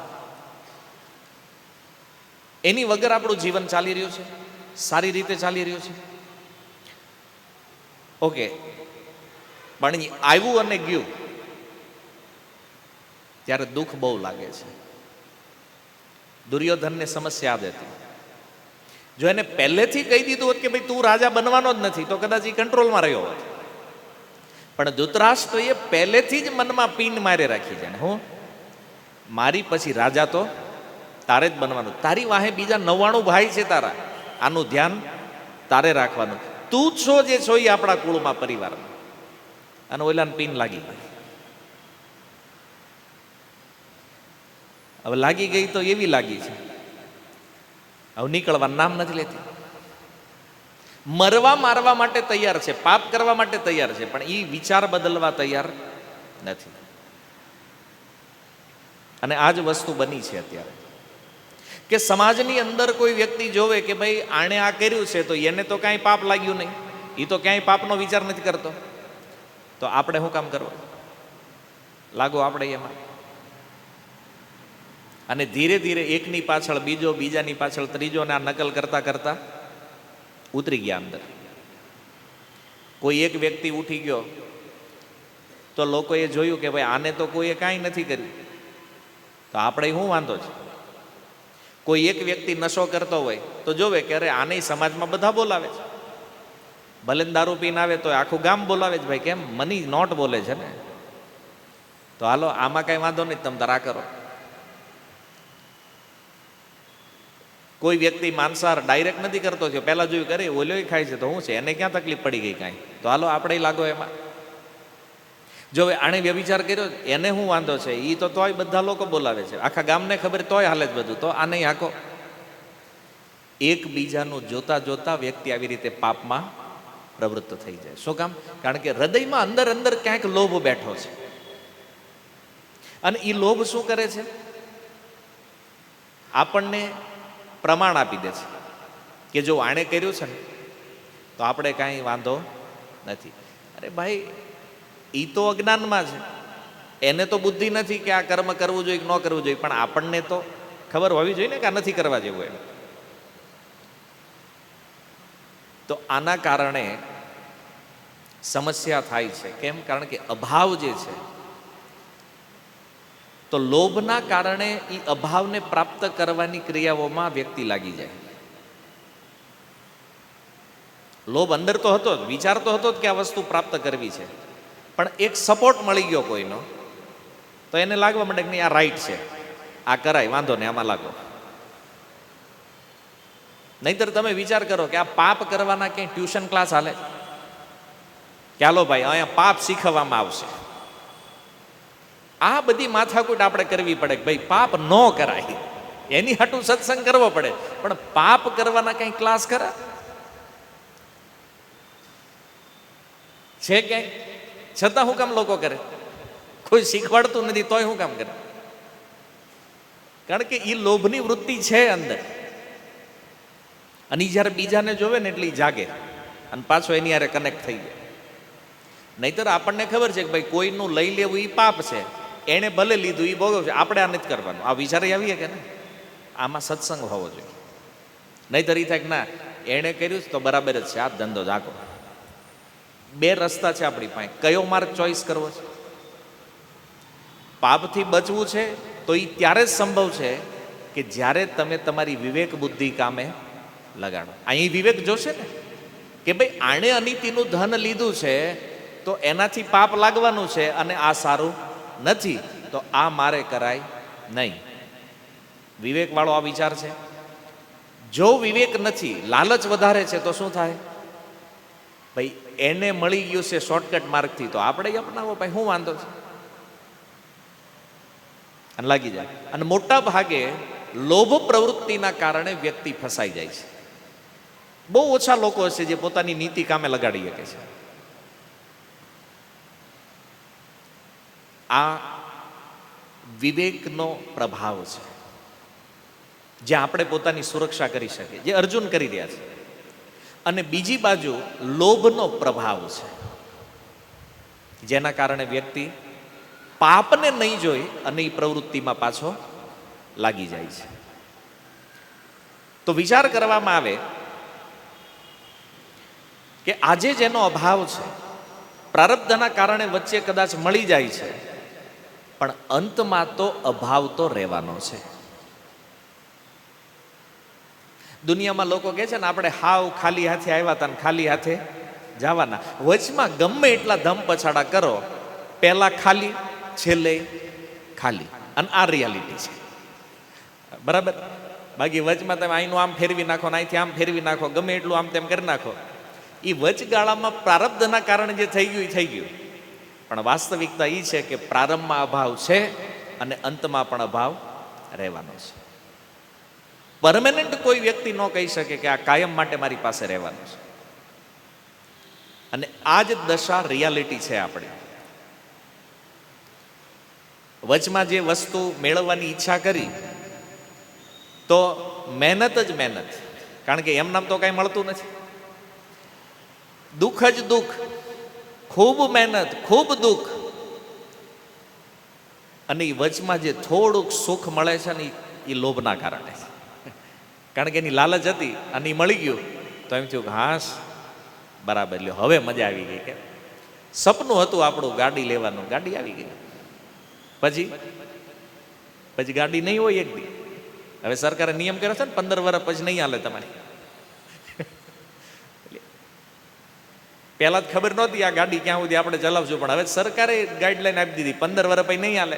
એની વગર આપણું જીવન ચાલી રહ્યું છે, સારી રીતે ચાલી રહ્યું છે. ઓકે, પણ આવ્યું અને ગયું ત્યારે દુઃખ બહુ લાગે છે. દુર્યોધનને સમસ્યા જ હતી. જો એને પહેલેથી કહી દીધું હોત કે ભાઈ તું રાજા બનવાનો જ નથી, તો કદાચ એ કંટ્રોલમાં રહ્યો હોત. પણ ધૃતરાષ્ટ્રએ પહેલેથી જ મનમાં પીન મારે રાખી છે. હું મારી પછી રાજા તો તારે જ બનવાનું, તારી વાહે બીજા 99 ભાઈ છે તારા, આનું ધ્યાન તારે રાખવાનું. તું છો જે છો એ આપણા કુળમાં, પરિવારમાં. અને ઓલાને પીન લાગી ગઈ. હવે લાગી ગઈ તો એવી લાગી છે, હવે નીકળવાનું નામ નથી લેતી. મરવા મારવા માટે તૈયાર છે, પાપ કરવા માટે તૈયાર છે, પણ એ વિચાર બદલવા તૈયાર નથી. અને આ જ વસ્તુ બની છે અત્યારે કે સમાજની અંદર કોઈ વ્યક્તિ જોવે કે ભાઈ આણે આ કર્યું છે તો એને તો કાંઈ પાપ લાગ્યું નહીં, એ તો ક્યાંય પાપનો વિચાર નથી કરતો, તો આપણે શું કામ કરવું? લાગો આપણે એમાં. અને ધીરે ધીરે એકની પાછળ બીજો, બીજાની પાછળ ત્રીજો, ને આ નકલ કરતા કરતા ઉતરી ગયા અંદર. કોઈ એક વ્યક્તિ ઉઠી ગયો તો લોકોએ જોયું કે ભાઈ આને તો કોઈએ કાંઈ નથી કર્યું, તો આપણે શું વાંધો છે? કોઈ એક વ્યક્તિ નશો કરતો હોય તો જોવે કે અરે આને સમાજમાં બધા બોલાવે છે, ભલે દારૂ પીને આવે તો આખું ગામ બોલાવે છે, ભાઈ કેમ મની નોટ બોલે છે ને, તો હાલો આમાં કાંઈ વાંધો નહીં, તમે તારા કરો. કોઈ વ્યક્તિ માંસાહાર ડાયરેક્ટ નથી કરતો છે, પહેલાં જોયું કરે ઓલ્યો ખાય છે તો શું છે, એને ક્યાં તકલીફ પડી ગઈ કાંઈ, તો હાલો આપણે લાગો એમાં. જો આણે વ્યભિચાર કર્યો એને શું વાંધો છે, એ તો તોય બધા લોકો બોલાવે છે, આખા ગામને ખબર તોય હાલે જ બધું, તો આ નહીં હાકો. એકબીજાનું જોતા જોતા વ્યક્તિ આવી રીતે પાપમાં પ્રવૃત્ત થઈ જાય. શું કામ? કારણ કે હૃદયમાં અંદર અંદર ક્યાંક લોભ બેઠો છે, અને એ લોભ શું કરે છે, આપણને પ્રમાણ આપી દે છે કે જો આણે કર્યું છે ને તો આપણે કાંઈ વાંધો નથી. અરે ભાઈ, એ તો અજ્ઞાનમાં છે, એને તો બુદ્ધિ નથી કે આ કર્મ કરવું જોઈએ કે ન કરવું જોઈએ, પણ આપણને તો ખબર હોવી જોઈએ ને કે આ નથી કરવા જેવું એમ. તો આના કારણે સમસ્યા થાય છે. કેમ? કારણ કે અભાવ જે છે, તો લોભના કારણે એ અભાવને પ્રાપ્ત કરવાની ક્રિયાઓમાં વ્યક્તિ લાગી જાય. લોભ અંદર તો હતો જ, વિચાર તો હતો જ કે આ વસ્તુ પ્રાપ્ત કરવી છે, પણ એક સપોર્ટ મળી ગયો કોઈનો, તો એને લાગવા માંડે કે નહીં આ રાઈટ છે, આ કરાય, વાંધો નહીં આમાં લાગો. નહીતર તમે વિચાર કરો કે આ પાપ કરવાના ક્યાંય ટ્યુશન ક્લાસ હાલે, ચાલો ભાઈ અહીંયા પાપ શીખવવામાં આવશે. આ બધી માથાકૂટ આપણે કરવી પડે કે ભાઈ પાપ ન કરાય, એની હાટું સત્સંગ કરવો પડે, પણ પાપ કરવાના કઈ ક્લાસ કરા છે ક્યાંય? છતાં શું કામ લોકો કરે? કોઈ શીખવાડતું નથી તોય શું કામ કરે? કારણ કે એ લોભની વૃત્તિ છે અંદર, અને જ્યારે બીજાને જોવે ને એટલે જાગે અને પાછો એની હારે કનેક્ટ થઈ જાય. નહીતર આપણને ખબર છે કે ભાઈ કોઈનું લઈ લેવું એ પાપ છે, એણે ભલે લીધું એ ભોગવશે, આપણે આ નથી કરવાનું. આ વિચારે આવીએ કે ને આમાં સત્સંગ હોવો જોઈએ. નહીતર એ થાય કે ના એણે કર્યું તો બરાબર જ છે, આ ધંધો જાગો. બે રસ્તા છે આપણી પાસે, કયો માર્ગ ચોઈસ કરવો છે? પાપથી બચવું છે તો એ ત્યારે જ સંભવ છે કે જ્યારે તમે તમારી વિવેક બુદ્ધિ કામે લગાડો. અહીં વિવેક જોશે ને કે ભાઈ આણે અનીતિનું ધન લીધું છે તો એનાથી પાપ લાગવાનું છે, અને આ સારું નથી, તો આ મારે કરાય નહીં. વિવેક વાળો આ વિચાર છે. જો વિવેક નથી, લાલચ વધારે છે, તો શું થાય? ભાઈ એને મળી ગયું છે શોર્ટકટ માર્ગથી, તો આપણે અપનાવો, ભાઈ શું વાંધો છે, અને લાગી જાય. અને મોટા ભાગે લોભ પ્રવૃત્તિના કારણે વ્યક્તિ ફસાઈ જાય છે. બહુ ઓછા લોકો હશે જે પોતાની નીતિ કામે લગાડી શકે છે. આ વિવેકનો પ્રભાવ છે, જે આપણે પોતાની સુરક્ષા કરી શકીએ, જે અર્જુન કરી રહ્યા છે. અને બીજી બાજુ લોભનો પ્રભાવ છે, જેના કારણે વ્યક્તિ પાપને નહીં જોઈ અને એ પ્રવૃત્તિમાં પાછો લાગી જાય છે. તો વિચાર કરવામાં આવે કે આજે જેનો અભાવ છે, પ્રારબ્ધના કારણે વચ્ચે કદાચ મળી જાય છે, પણ અંતમાં તો અભાવ તો રહેવાનો છે. દુનિયામાં લોકો કહે છે ને આપણે હાવ ખાલી હાથે આવ્યા હતા ને ખાલી હાથે જવાના. વચમાં ગમે એટલા ધમ પછાડા કરો, પહેલા ખાલી છેલ્લે ખાલી, અને આ રિયાલિટી છે. બરાબર? બાકી વચમાં તમે અહીંનું આમ ફેરવી નાખો ને અહીંથી આમ ફેરવી નાખો, ગમે એટલું આમ તેમ કરી નાખો, એ વચગાળામાં પ્રારબ્ધના કારણે જે થઈ ગયું એ થઈ ગયું. પણ વાસ્તવિકતા એ છે કે પ્રારંભમાં અભાવ છે અને અંતમાં પણ અભાવ રહેવાનો છે. પરમેનન્ટ કોઈ વ્યક્તિ ન કહી શકે કે આ કાયમ માટે મારી પાસે રહેવાનું છે. અને આ જ દશા રિયાલિટી છે આપણી. વચમાં જે વસ્તુ મેળવવાની ઈચ્છા કરી તો મહેનત જ મહેનત, કારણ કે એમ નામ તો કાંઈ મળતું નથી. દુઃખ જ દુઃખ, ખૂબ મહેનત, ખૂબ દુઃખ, અને એ વચમાં જે થોડુંક સુખ મળે છે ને એ લોભના કારણે, કારણ કે એની લાલચ હતી અને એ મળી ગયું તો એમ થયું કે હાશ બરાબર લ્યો હવે મજા આવી ગઈ. કે સપનું હતું આપણું ગાડી લેવાનું, ગાડી આવી ગઈ. પછી ગાડી નહીં હોય એક દી. હવે સરકારે નિયમ કર્યો છે ને 15 વર્ષ પછી નહીં હાલે તમારી. પહેલા જ ખબર નહોતી આ ગાડી ક્યાં સુધી આપણે ચલાવશું, પણ હવે સરકારે ગાઈડલાઈન આપી દીધી 15 વર્ષ પછી નહીં હાલે.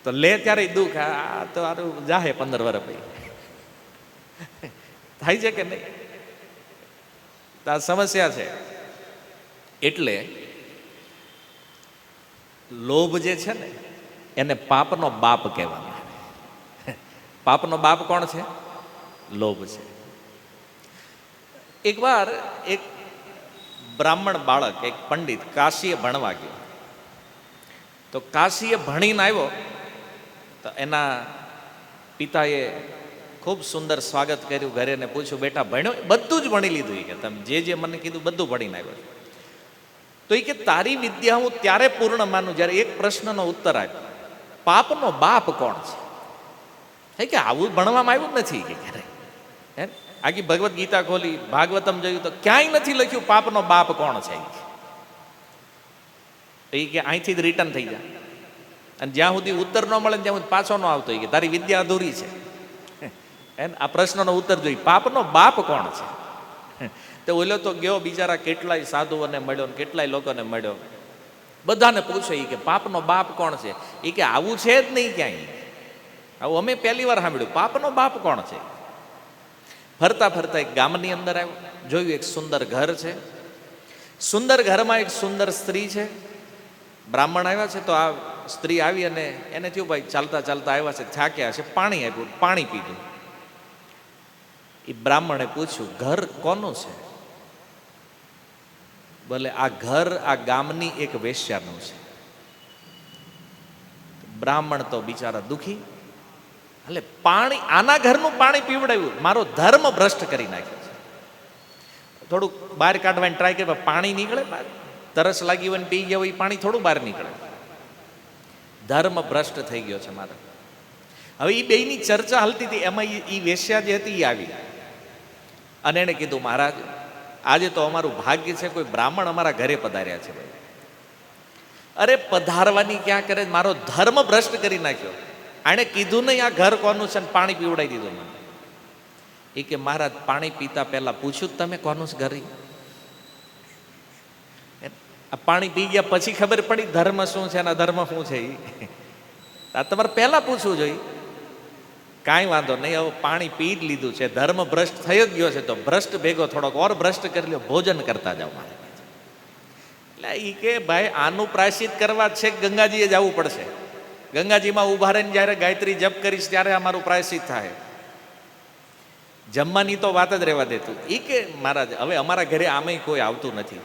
તો લે ત્યારે દુઃખ, આ તો સારું જાહે 15 વર્ષ પછી. થાય છે કે નહીં? તો આ સમસ્યા છે. એટલે લોભ જે છે ને એને પાપનો બાપ કહેવામાં આવે. પાપનો બાપ કોણ છે? લોભ છે. એકવાર એક બ્રાહ્મણ બાળક, એક પંડિત કાશીએ ભણવા ગયો. તો કાશીએ ભણીને આવ્યો તો એના પિતાએ ખૂબ સુંદર સ્વાગત કર્યું ઘરે ને પૂછ્યું, બેટા ભણ્યો? બધું જ ભણી લીધું. કે તમે જે મને કીધું બધું ભણીને આવ્યો. તો એ કે તારી વિદ્યા હું ત્યારે પૂર્ણ માનું જ્યારે એક પ્રશ્નનો ઉત્તર આપ્યો, પાપનો બાપ કોણ છે? કે આવું ભણવામાં આવ્યું જ નથી કે ક્યારે. હે, આખી ભગવદ્ ગીતા ખોલી, ભાગવતમ જોયું તો ક્યાંય નથી લખ્યું પાપનો બાપ કોણ છે. એ કે અહીંથી જ રિટર્ન થઈ જાય, અને જ્યાં સુધી ઉત્તર ન મળે ત્યાં સુધી પાછો ન આવતો. કે તારી વિદ્યા અધૂરી છે. આ પ્રશ્નનો ઉત્તર જોઈ, પાપનો બાપ કોણ છે? તો ઓલો તો ગયો બિચારા, કેટલાય સાધુઓને મળ્યો ને કેટલાય લોકોને મળ્યો, બધાને પૂછે કે પાપનો બાપ કોણ છે? એ કે આવું છે જ નહીં ક્યાંય, આવું અમે પહેલી વાર સાંભળ્યું, પાપનો બાપ કોણ છે? ફરતા ફરતા એક ગામની અંદર આવ્યો, જોયું એક સુંદર ઘર છે. સુંદર ઘરમાં એક સુંદર સ્ત્રી છે. બ્રાહ્મણ આવ્યા છે તો આ સ્ત્રી આવી અને એને થયું ભાઈ ચાલતા ચાલતા આવ્યા છે, થાક્યા છે, પાણી આપ્યું, પાણી પીધું. એ બ્રાહ્મણે પૂછ્યું, ઘર કોનું છે? બોલે આ ઘર આ ગામની એક વેશ્યાનું છે. બ્રાહ્મણ તો બિચારા દુખી, એટલે પાણી, આના ઘરનું પાણી પીવડાવ્યું, મારો ધર્મ ભ્રષ્ટ કરી નાખ્યો છે. થોડુંક બહાર કાઢવાની ટ્રાય કરી, પાણી નીકળે બહાર. તરસ લાગી હોય ને પી ગયા હોય એ પાણી થોડું બહાર નીકળે. ધર્મ ભ્રષ્ટ થઈ ગયો છે મારે. હવે એ બેયની ચર્ચા હાલતી હતી, એમાં એ વેશ્યા જે હતી એ આવી અને એને કીધું, મહારાજ આજે તો અમારું ભાગ્ય છે, કોઈ બ્રાહ્મણ અમારા ઘરે પધાર્યા છે. ભાઈ અરે પધારવાની ક્યાં કરે, મારો ધર્મ ભ્રષ્ટ કરી નાખ્યો. આણે કીધું નહીં આ ઘર કોનું છે, પાણી પીવડાવી દીધું મને. એ કે મહારાજ પાણી પીતા પહેલા પૂછ્યું તમે કોનું છે ઘર? આ પાણી પી ગયા પછી ખબર પડી ધર્મ શું છે અને અધર્મ શું છે. આ તમારે પહેલા પૂછવું જોઈએ. કાંઈ વાંધો નહીં, હવે પાણી પી જ લીધું છે, ધર્મ ભ્રષ્ટ થઈ જ ગયો છે, તો ભ્રષ્ટ ભેગો થોડોક ઓર ભ્રષ્ટ કરી લ્યો, ભોજન કરતા જાઓ મારે. એટલે એ કે ભાઈ આનું પ્રાયશ્ચિત કરવા છે ગંગાજીએ જવું પડશે. ગંગાજીમાં ઉભા રહીને જ્યારે ગાયત્રી જપ કરીશ ત્યારે અમારું પ્રાયશ્ચિત થાય. જમવાની તો વાત જ રહેવા દેતું. એ કે મહારાજ હવે અમારા ઘરે આમેય કોઈ આવતું નથી,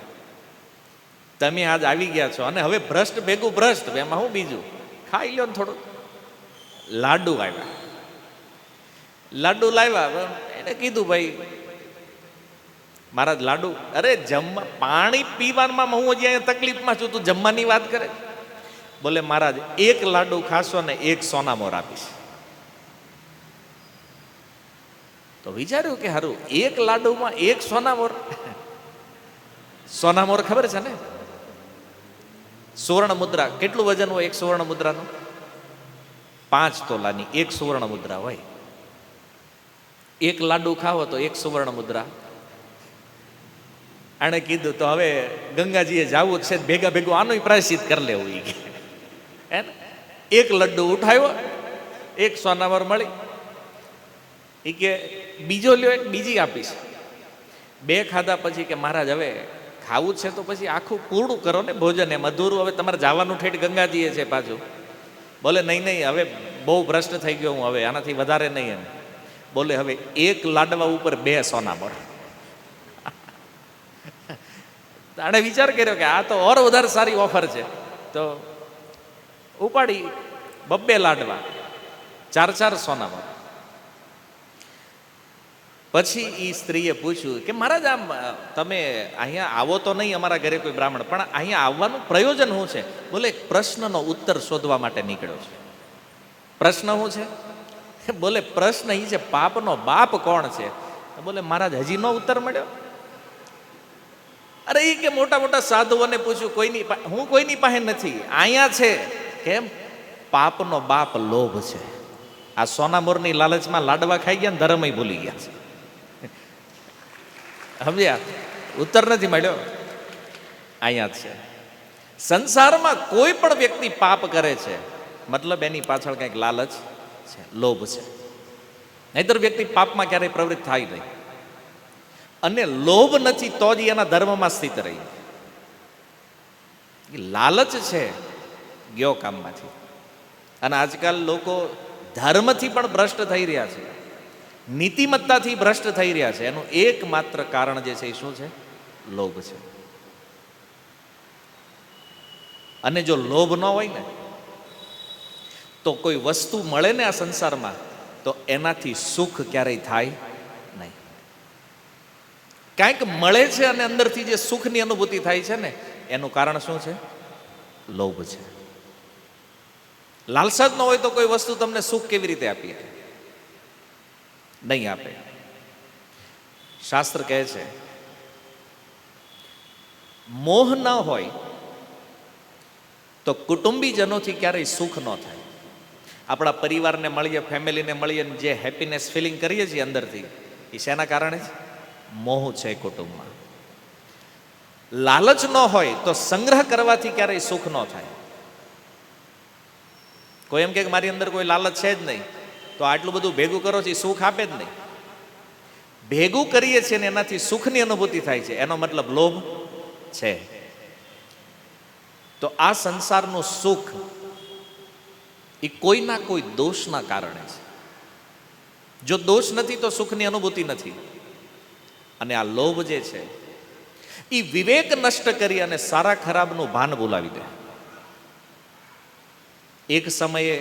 તમે આજ આવી ગયા છો અને હવે ભ્રષ્ટ ભેગું ભ્રષ્ટ, એમાં હું બીજું ખાઈ લ્યો ને થોડું. લાડુ આવ્યા, લાડુ લાવ્યા. એને કીધું ભાઈ મહારાજ લાડુ, અરે જમવા પાણી પીવામાં હું હજી અહીંયા તકલીફમાં છું, તું જમવાની વાત કરે. બોલે મહારાજ એક લાડુ ખાશો ને એક સોનામોર આપીશ. તો વિચાર્યું કે હારું એક લાડુમાં એક સોનામોર. સોનામોર ખબર છે ને, સુવર્ણ મુદ્રા. કેટલું વજન હોય એક સુવર્ણ મુદ્રાનું? 5 તોલાની એક સુવર્ણ મુદ્રા હોય. એક લાડુ ખાવો તો એક સુવર્ણ મુદ્રા. આણે કીધું તો હવે ગંગાજીએ જવું છે, ભેગા ભેગું આનું પ્રાયશ્ચિત કરી લેવું. હે ને, એક લડ્ડુ ઉઠાવ્યો, એક સોનામોર મળી. એ કે બીજો લ્યો, એક બીજી આપીશ. 2 ખાધા પછી કે મહારાજ હવે ખાવું છે તો પછી આખું પૂર્ણ કરો ને ભોજન, એમ અધૂરું હવે તમારે જવાનું ઠેઠ ગંગાજીએ છે પાછું. બોલે નહીં નહીં હવે બહુ ભ્રષ્ટ થઈ ગયો હું, હવે આનાથી વધારે નહીં. એમ બોલે હવે એક લાડવા ઉપર 2 સોનામોર. આણે વિચાર કર્યો કે આ તો ઓર વધારે સારી ઓફર છે, તો ઉપાડી 2 લાડવા, 4 સોનામોર. પછી એ સ્ત્રીએ પૂછ્યું કે મહારાજ આમ તમે અહીંયા આવો તો નહીં અમારા ઘરે કોઈ બ્રાહ્મણ, પણ અહીંયા આવવાનું પ્રયોજન શું છે? બોલે પ્રશ્નનો ઉત્તર શોધવા માટે નીકળ્યો છે. પ્રશ્ન શું છે? બોલે પ્રશ્ન એ છે પાપનો બાપ કોણ છે. બોલે મહારાજ હજી નો ઉત્તર મળ્યો? અરે એ કે મોટા મોટા સાધુઓને પૂછ્યું, હું કોઈની પાસે નથી, અહીંયા છે. કેમ? પાપનો બાપ લોભ છે. આ સોનામોરની લાલચમાં લાડવા ખાઈ ગયા ને ધર્મય ભૂલી ગયા છે. સમજ્યા? ઉત્તર નથી મળ્યો, અહીંયા જ છે. સંસારમાં કોઈ પણ વ્યક્તિ પાપ કરે છે મતલબ એની પાછળ કંઈક લાલચ છે, લોભ છે. નહીંતર વ્યક્તિ પાપમાં ક્યારેય પ્રવૃત્ત થાય નહીં. અને લોભ નથી તો જ એના ધર્મમાં સ્થિત રહી. લાલચ છે ગયો કામમાંથી. અને આજકાલ લોકો ધર્મથી પણ ભ્રષ્ટ થઈ રહ્યા છે, નીતિમત્તાથી ભ્રષ્ટ થઈ રહ્યા છે. એનું એકમાત્ર કારણ જે છે એ શું છે? લોભ છે. અને જો લોભ ન હોય ને તો કોઈ વસ્તુ મળે ને આ સંસારમાં તો એનાથી સુખ ક્યારેય થાય નહીં. કાંઈક મળે છે અને અંદરથી જે સુખની અનુભૂતિ થાય છે ને એનું કારણ શું છે? લોભ છે. લાલસા જ ન હોય તો કોઈ વસ્તુ તમને સુખ કેવી રીતે આપી? નહીં આપે. શાસ્ત્ર કહે છે મોહ ન હોય તો કુટુંબીજનોથી ક્યારેય સુખ ન થાય. આપણા પરિવારને મળીએ, ફેમિલીને મળીએ, જે હેપીનેસ ફિલિંગ કરીએ છીએ અંદરથી, એ શેના કારણે છે? મોહ છે કુટુંબમાં. લાલચ ન હોય તો સંગ્રહ કરવાથી ક્યારેય સુખ ન થાય. કોઈ એમ કે મારી અંદર કોઈ લાલચ છે જ નહીં તો આટલું બધું ભેગું કરો છો, એ સુખ આપે જ નહીં. ભેગું કરીએ છીએ ને એનાથી સુખની અનુભૂતિ થાય છે, એનો મતલબ લોભ છે. તો આ સંસારનું સુખ એ કોઈના કોઈ દોષના કારણે છે. જો દોષ નથી તો સુખની અનુભૂતિ નથી. અને આ લોભ જે છે એ વિવેક નષ્ટ કરી અને સારા ખરાબનું ભાન બોલાવી દે. એક સમયે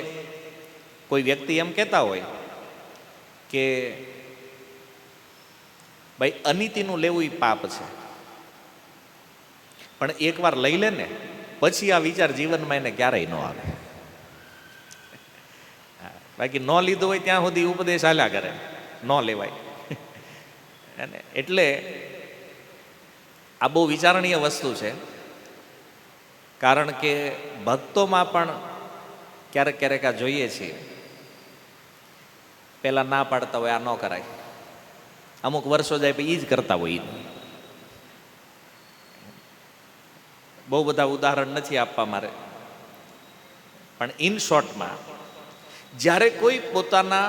કોઈ વ્યક્તિ એમ કહેતા હોય કે ભાઈ અનીતિનું લેવું એ પાપ છે, પણ એકવાર લઈ લે ને પછી આ વિચાર જીવનમાં એને ક્યારેય ન આવે. બાકી ન લીધું હોય ત્યાં સુધી ઉપદેશ હાલ્યા કરે, ન લેવાય. એટલે આ બહુ વિચારણીય વસ્તુ છે. કારણ કે ભક્તોમાં પણ ક્યારેક ક્યારેક આ જોઈએ છીએ, પેલા ના પાડતા હોય આ ન કરાય, અમુક વર્ષો જાય પછી એ જ કરતા હોય. બહુ બધા ઉદાહરણ નથી આપવા મારે, પણ ઇન શોર્ટમાં જ્યારે કોઈ પોતાના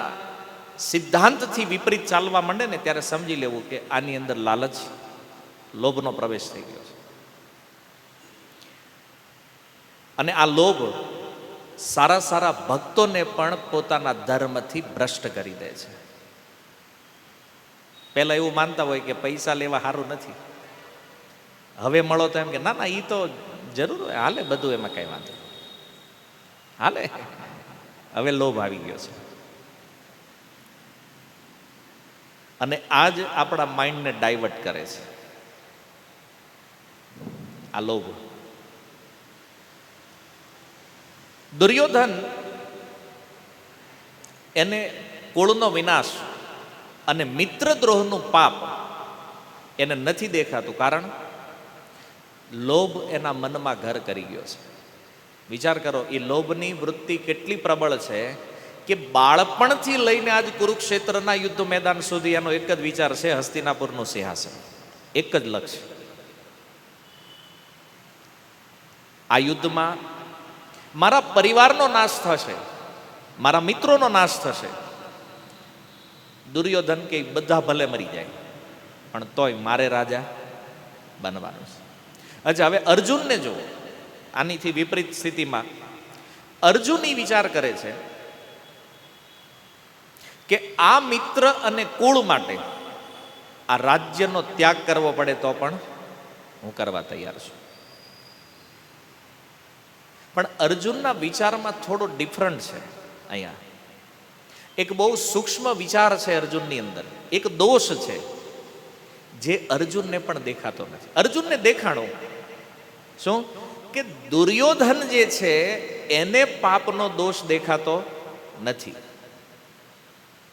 સિદ્ધાંતથી વિપરીત ચાલવા માંડે ને ત્યારે સમજી લેવું કે આની અંદર લાલચ, લોભનો પ્રવેશ થઈ ગયો છે. અને આ લોભ સારા સારા ભક્તોને પણ પોતાના ધર્મથી ભ્રષ્ટ કરી દે છે. પહેલા એવું માનતા હોય કે પૈસા લેવા સારું નથી, હવે મળો તો એમ કે ના ના એ તો જરૂર હોય, હાલે બધું, એમાં કઈ વાંધો હાલે. હવે લોભ આવી ગયો છે. અને આ જ આપણા માઇન્ડને ડાયવર્ટ કરે છે, આ લોભ. દુર્યોધન એને કુળનો વિનાશ અને મિત્રદ્રોહનું પાપ એને નથી દેખાતું, કારણ લોભ એના મનમાં ઘર કરી ગયો છે. વિચાર કરો, એ લોભની વૃત્તિ કેટલી પ્રબળ છે કે બાળપણથી લઈને આજ કુરુક્ષેત્રના યુદ્ધ મેદાન સુધી એનો એક જ વિચાર છે, હસ્તિનાપુરનું સિંહાસન. એક જ લક્ષ્ય, આ યુદ્ધમાં મારા પરિવારનો નાશ થશે, મારા મિત્રોનો નાશ થશે. દુર્યોધન કે બધા ભલે મરી જાય પણ તોય મારે રાજા બનવાનું છે. અચ્છા, હવે અર્જુનને જુઓ, આનીથી વિપરીત સ્થિતિમાં અર્જુન એ વિચાર કરે છે કે આ મિત્ર અને કુળ માટે આ રાજ્યનો ત્યાગ કરવો પડે તો પણ હું કરવા તૈયાર છું. પણ અર્જુનના વિચારમાં થોડો ડિફરન્ટ છે. અહીંયા એક બહુ સૂક્ષ્મ વિચાર છે અર્જુનની અંદર, એક દોષ છે જે અર્જુનને પણ દેખાતો નથી. અર્જુનને દેખાણું શું કે દુર્યોધન જે છે એને પાપનો દોષ દેખાતો નથી,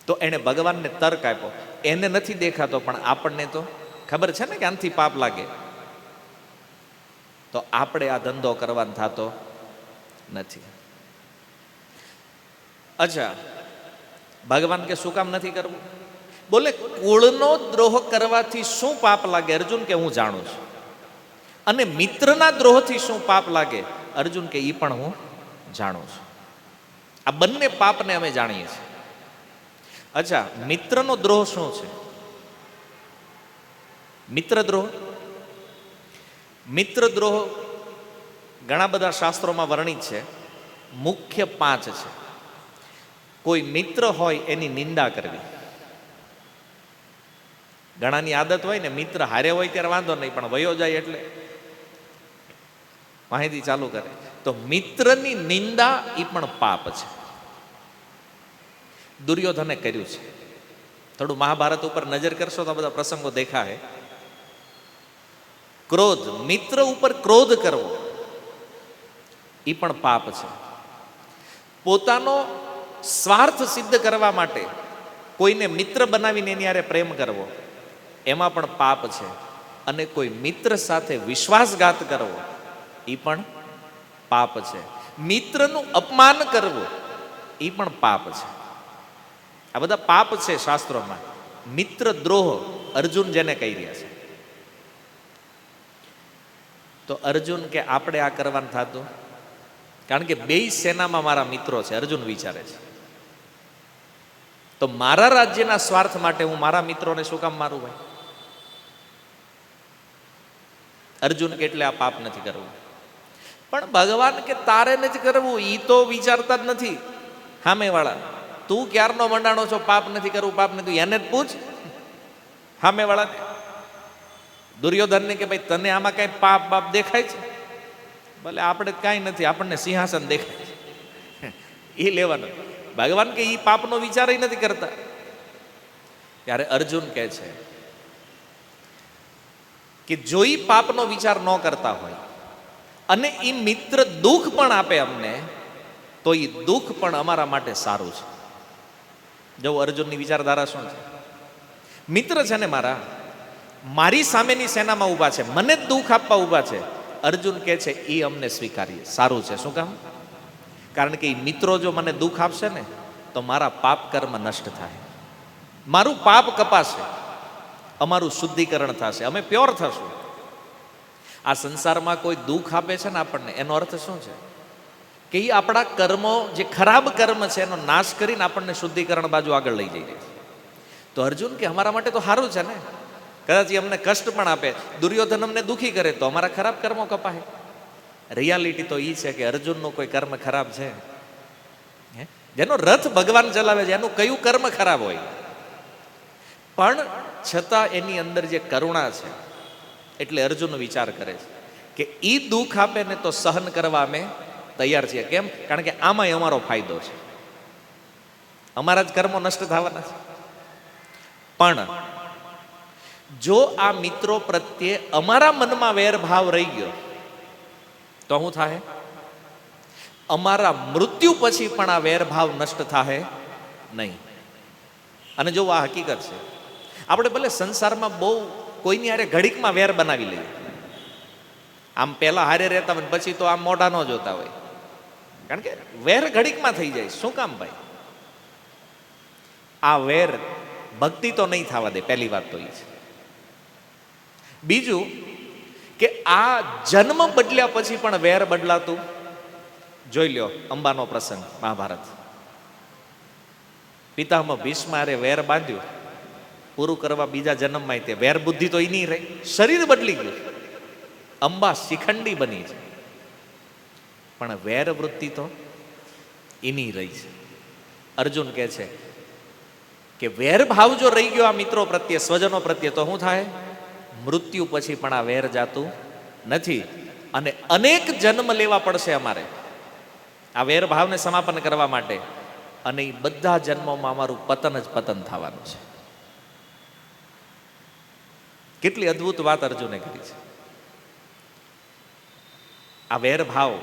તો એને ભગવાનને તર્ક આપ્યો, એને નથી દેખાતો, પણ આપણને તો ખબર છે ને કે આનાથી પાપ લાગે, તો આપણે આ ધંધો કરવાનો થતો નથી. અચ્છા, ભગવાન કે શું કામ નથી કરવું? બોલે કુળનો દ્રોહ કરવાથી શું પાપ લાગે? અર્જુન કે હું જાણું છું. અને મિત્રના દ્રોહથી શું પાપ લાગે? અર્જુન કે એ પણ હું જાણું છું. આ બંને પાપને અમે જાણીએ છીએ. અચ્છા, મિત્રનો દ્રોહ શું છે? મિત્રદ્રોહ, મિત્રદ્રોહ ઘણા બધા શાસ્ત્રોમાં વર્ણિત છે. મુખ્ય 5 છે. કોઈ મિત્ર હોય એની નિંદા કરવી. ઘણાની આદત હોય ને, મિત્ર હારે હોય ત્યારે વાંધો નહીં, પણ વયો જાય એટલે માહિતી ચાલુ કરે. તો મિત્રની નિંદા એ પણ પાપ છે. દુર્યોધને કર્યું છે. થોડું મહાભારત ઉપર નજર કરશો તો બધા પ્રસંગો દેખાય. ક્રોધ, મિત્ર ઉપર ક્રોધ કરવો એ પણ પાપ છે. પોતાનો સ્વાર્થ સિદ્ધ કરવા માટે કોઈને મિત્ર બનાવીને એની હારે પ્રેમ કરવો એમાં પણ પાપ છે. અને કોઈ મિત્ર સાથે વિશ્વાસઘાત કરવો એ પણ પાપ છે. મિત્રનું અપમાન કરવું એ પણ પાપ છે. આ બધા પાપ છે શાસ્ત્રોમાં. મિત્ર દ્રોહ અર્જુન જેને કહી રહ્યા છે. તો અર્જુન કે આપણે આ કરવાનું થતું, કારણ કે બેય સેનામાં મારા મિત્રો છે. અર્જુન વિચારે છે તો મારા રાજ્યના સ્વાર્થ માટે હું મારા મિત્રોને શું કામ મારું ભાઈ? અર્જુન કે એટલે આ પાપ નથી કરવું. પણ ભગવાન કે તારે નથી કરવું, ઈ તો વિચારતા જ નથી સામેવાળા. તું ક્યારનો મંડાણો છો પાપ નથી કરવું, પાપ નથી? એને જ પૂછ સામેવાળાને. દુર્યોધનને કે ભાઈ તને આમાં કઈ પાપ બાપ દેખાય છે? ભલે આપણે કાંઈ નથી, આપણને સિંહાસન દેખાય છે એ લેવાનું. ભગવાન કે એ પાપનો વિચાર નથી કરતા. ત્યારે અર્જુન કહે છે કે જો ઈ પાપનો વિચાર ન કરતા હોય અને એ મિત્ર દુઃખ પણ આપે અમને, તો એ દુઃખ પણ અમારા માટે સારું છે. જો અર્જુનની વિચારધારા શું છે? મિત્ર છે ને મારા, મારી સામેની સેનામાં ઊભા છે, મને જ દુઃખ આપવા ઊભા છે. અર્જુન કહે છે એ અમને સ્વીકારીએ, સારું છે. શું કામ? કારણ કે એ મિત્રો જો મને દુઃખ આપશે ને તો મારા પાપ કર્મ નષ્ટ થાય, મારું પાપ કપાશે, અમારું શુદ્ધિકરણ થશે, અમે પ્યોર થશું. આ સંસારમાં કોઈ દુઃખ આપે છે ને આપણને, એનો અર્થ શું છે? કે એ આપણા કર્મો, જે ખરાબ કર્મ છે એનો નાશ કરીને આપણને શુદ્ધિકરણ બાજુ આગળ લઈ જઈ છે. તો અર્જુન કે અમારા માટે તો સારું છે ને. કદાચ એ અમને કષ્ટ પણ આપે, દુર્યોધન અમને દુઃખી કરે, તો અમારા ખરાબ કર્મો કપાય. રિયાલિટી તો એ છે કે અર્જુનનું કોઈ કર્મ ખરાબ છે? જેનો રથ ભગવાન ચલાવે છે એનું કયું કર્મ ખરાબ હોય? પણ છતાં એની અંદર જે કરુણા છે એટલે અર્જુન વિચાર કરે છે કે એ દુઃખ આપે ને તો સહન કરવા અમે તૈયાર છીએ. કેમ? કારણ કે આમાંય અમારો ફાયદો છે, અમારા જ કર્મો નષ્ટ થવાના છે. પણ જો આ મિત્રો પ્રત્યે અમારા મનમાં વેરભાવ રહી ગયો તો શું થાય? અમારા મૃત્યુ પછી પણ આ વેરભાવ નષ્ટ થાય નહીં. અને જો આ હકીકત છે, આપણે ભલે સંસારમાં બહુ કોઈની હારે ઘડીકમાં વેર બનાવી લઈએ, આમ પહેલા હારે રહેતા હોય પછી તો આમ મોઢા ન જોતા હોય, કારણ કે વેર ઘડીકમાં થઈ જાય. શું કામ ભાઈ? આ વેર ભક્તિ તો નહીં થવા દે, પહેલી વાત તો એ છે. બીજું કે આ જન્મ બદલ્યા પછી પણ વેર બદલાતું જોઈ લ્યો. અંબાનો પ્રસંગ મહાભારત. પિતામહ ભીષ્મારે વેર બાંધ્યું, પૂરું કરવા બીજા જન્મમાં તે વેર બુદ્ધિ તો એની રહી, શરીર બદલી ગયું, અંબા શિખંડી બની છે, પણ વેર વૃત્તિ તો એની રહી છે. અર્જુન કહે છે કે વેર ભાવ જો રહી ગયો આ મિત્રો પ્રત્યે, સ્વજનો પ્રત્યે, તો શું થાય? મૃત્યુ પછી પણ આ વેર જાતું નથી. અને અનેક જન્મ લેવા પડશે અમારે આ વેર ભાવને સમાપન કરવા માટે. અને એ બધા જન્મોમાં અમારું પતન જ પતન થવાનું છે. કેટલી અદ્ભુત વાત અર્જુને કરી છે. આ વેર ભાવ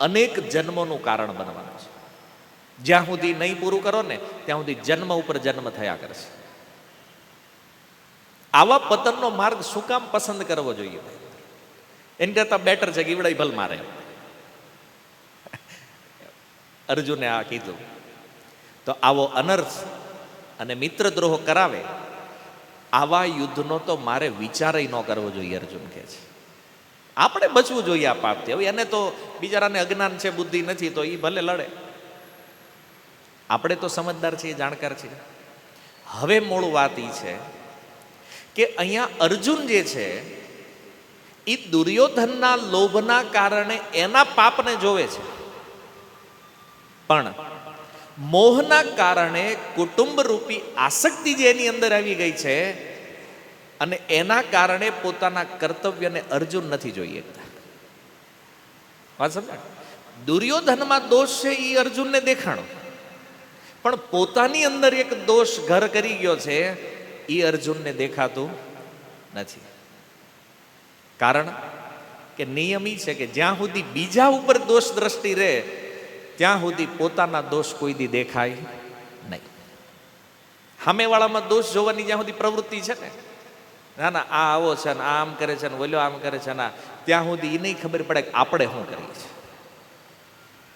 અનેક જન્મોનું કારણ બનવાનું છે. જ્યાં સુધી નહીં પૂરું કરો ને ત્યાં સુધી જન્મ ઉપર જન્મ થયા કરશે. આવા પતનનો માર્ગ શું કામ પસંદ કરવો જોઈએ? એની કરતા બેટર છે કે ઈવડાઈ ભલ મારે. અર્જુને આ કીધું તો આવો અનર્થ અને મિત્રદ્રોહ કરાવે આવા યુદ્ધનો તો મારે વિચારય ન કરવો જોઈએ, અર્જુન કહે છે. આપણે બચવું જોઈએ આ પાપથી. હવે એને તો બિચારાને અજ્ઞાન છે, બુદ્ધિ નથી, તો એ ભલે લડે. આપણે તો સમજદાર છીએ, જાણકાર છીએ. હવે મૂળ વાત એ છે કે અહીંયા અર્જુન જે છે એ દુર્યોધનના લોભના કારણે એના પાપને જોવે છે, પણ મોહના કારણે કુટુંબ રૂપી આસક્તિ જે એની અંદર આવી ગઈ છે અને એના કારણે પોતાના કર્તવ્યને અર્જુન નથી જોઈ શકતા. વાત સમજાય? દુર્યોધનમાં દોષ છે એ અર્જુનને દેખાણો, પણ પોતાની અંદર એક દોષ ઘર કરી ગયો છે એ અર્જુનને દેખાતું નથી. કારણ કે નિયમ એ છે કે જ્યાં સુધી બીજા ઉપર દોષ દ્રષ્ટિ રહે ત્યાં સુધી પોતાના દોષ કોઈ દી દેખાય નહીં. સામેવાળામાં દોષ જોવાની જ્યાં સુધી પ્રવૃત્તિ છે ને, ના ના આ આવો છે ને આ આમ કરે છે ને ઓલો આમ કરે છે ને, ત્યાં સુધી એ નહીં ખબર પડે કે આપણે શું કરીએ છીએ.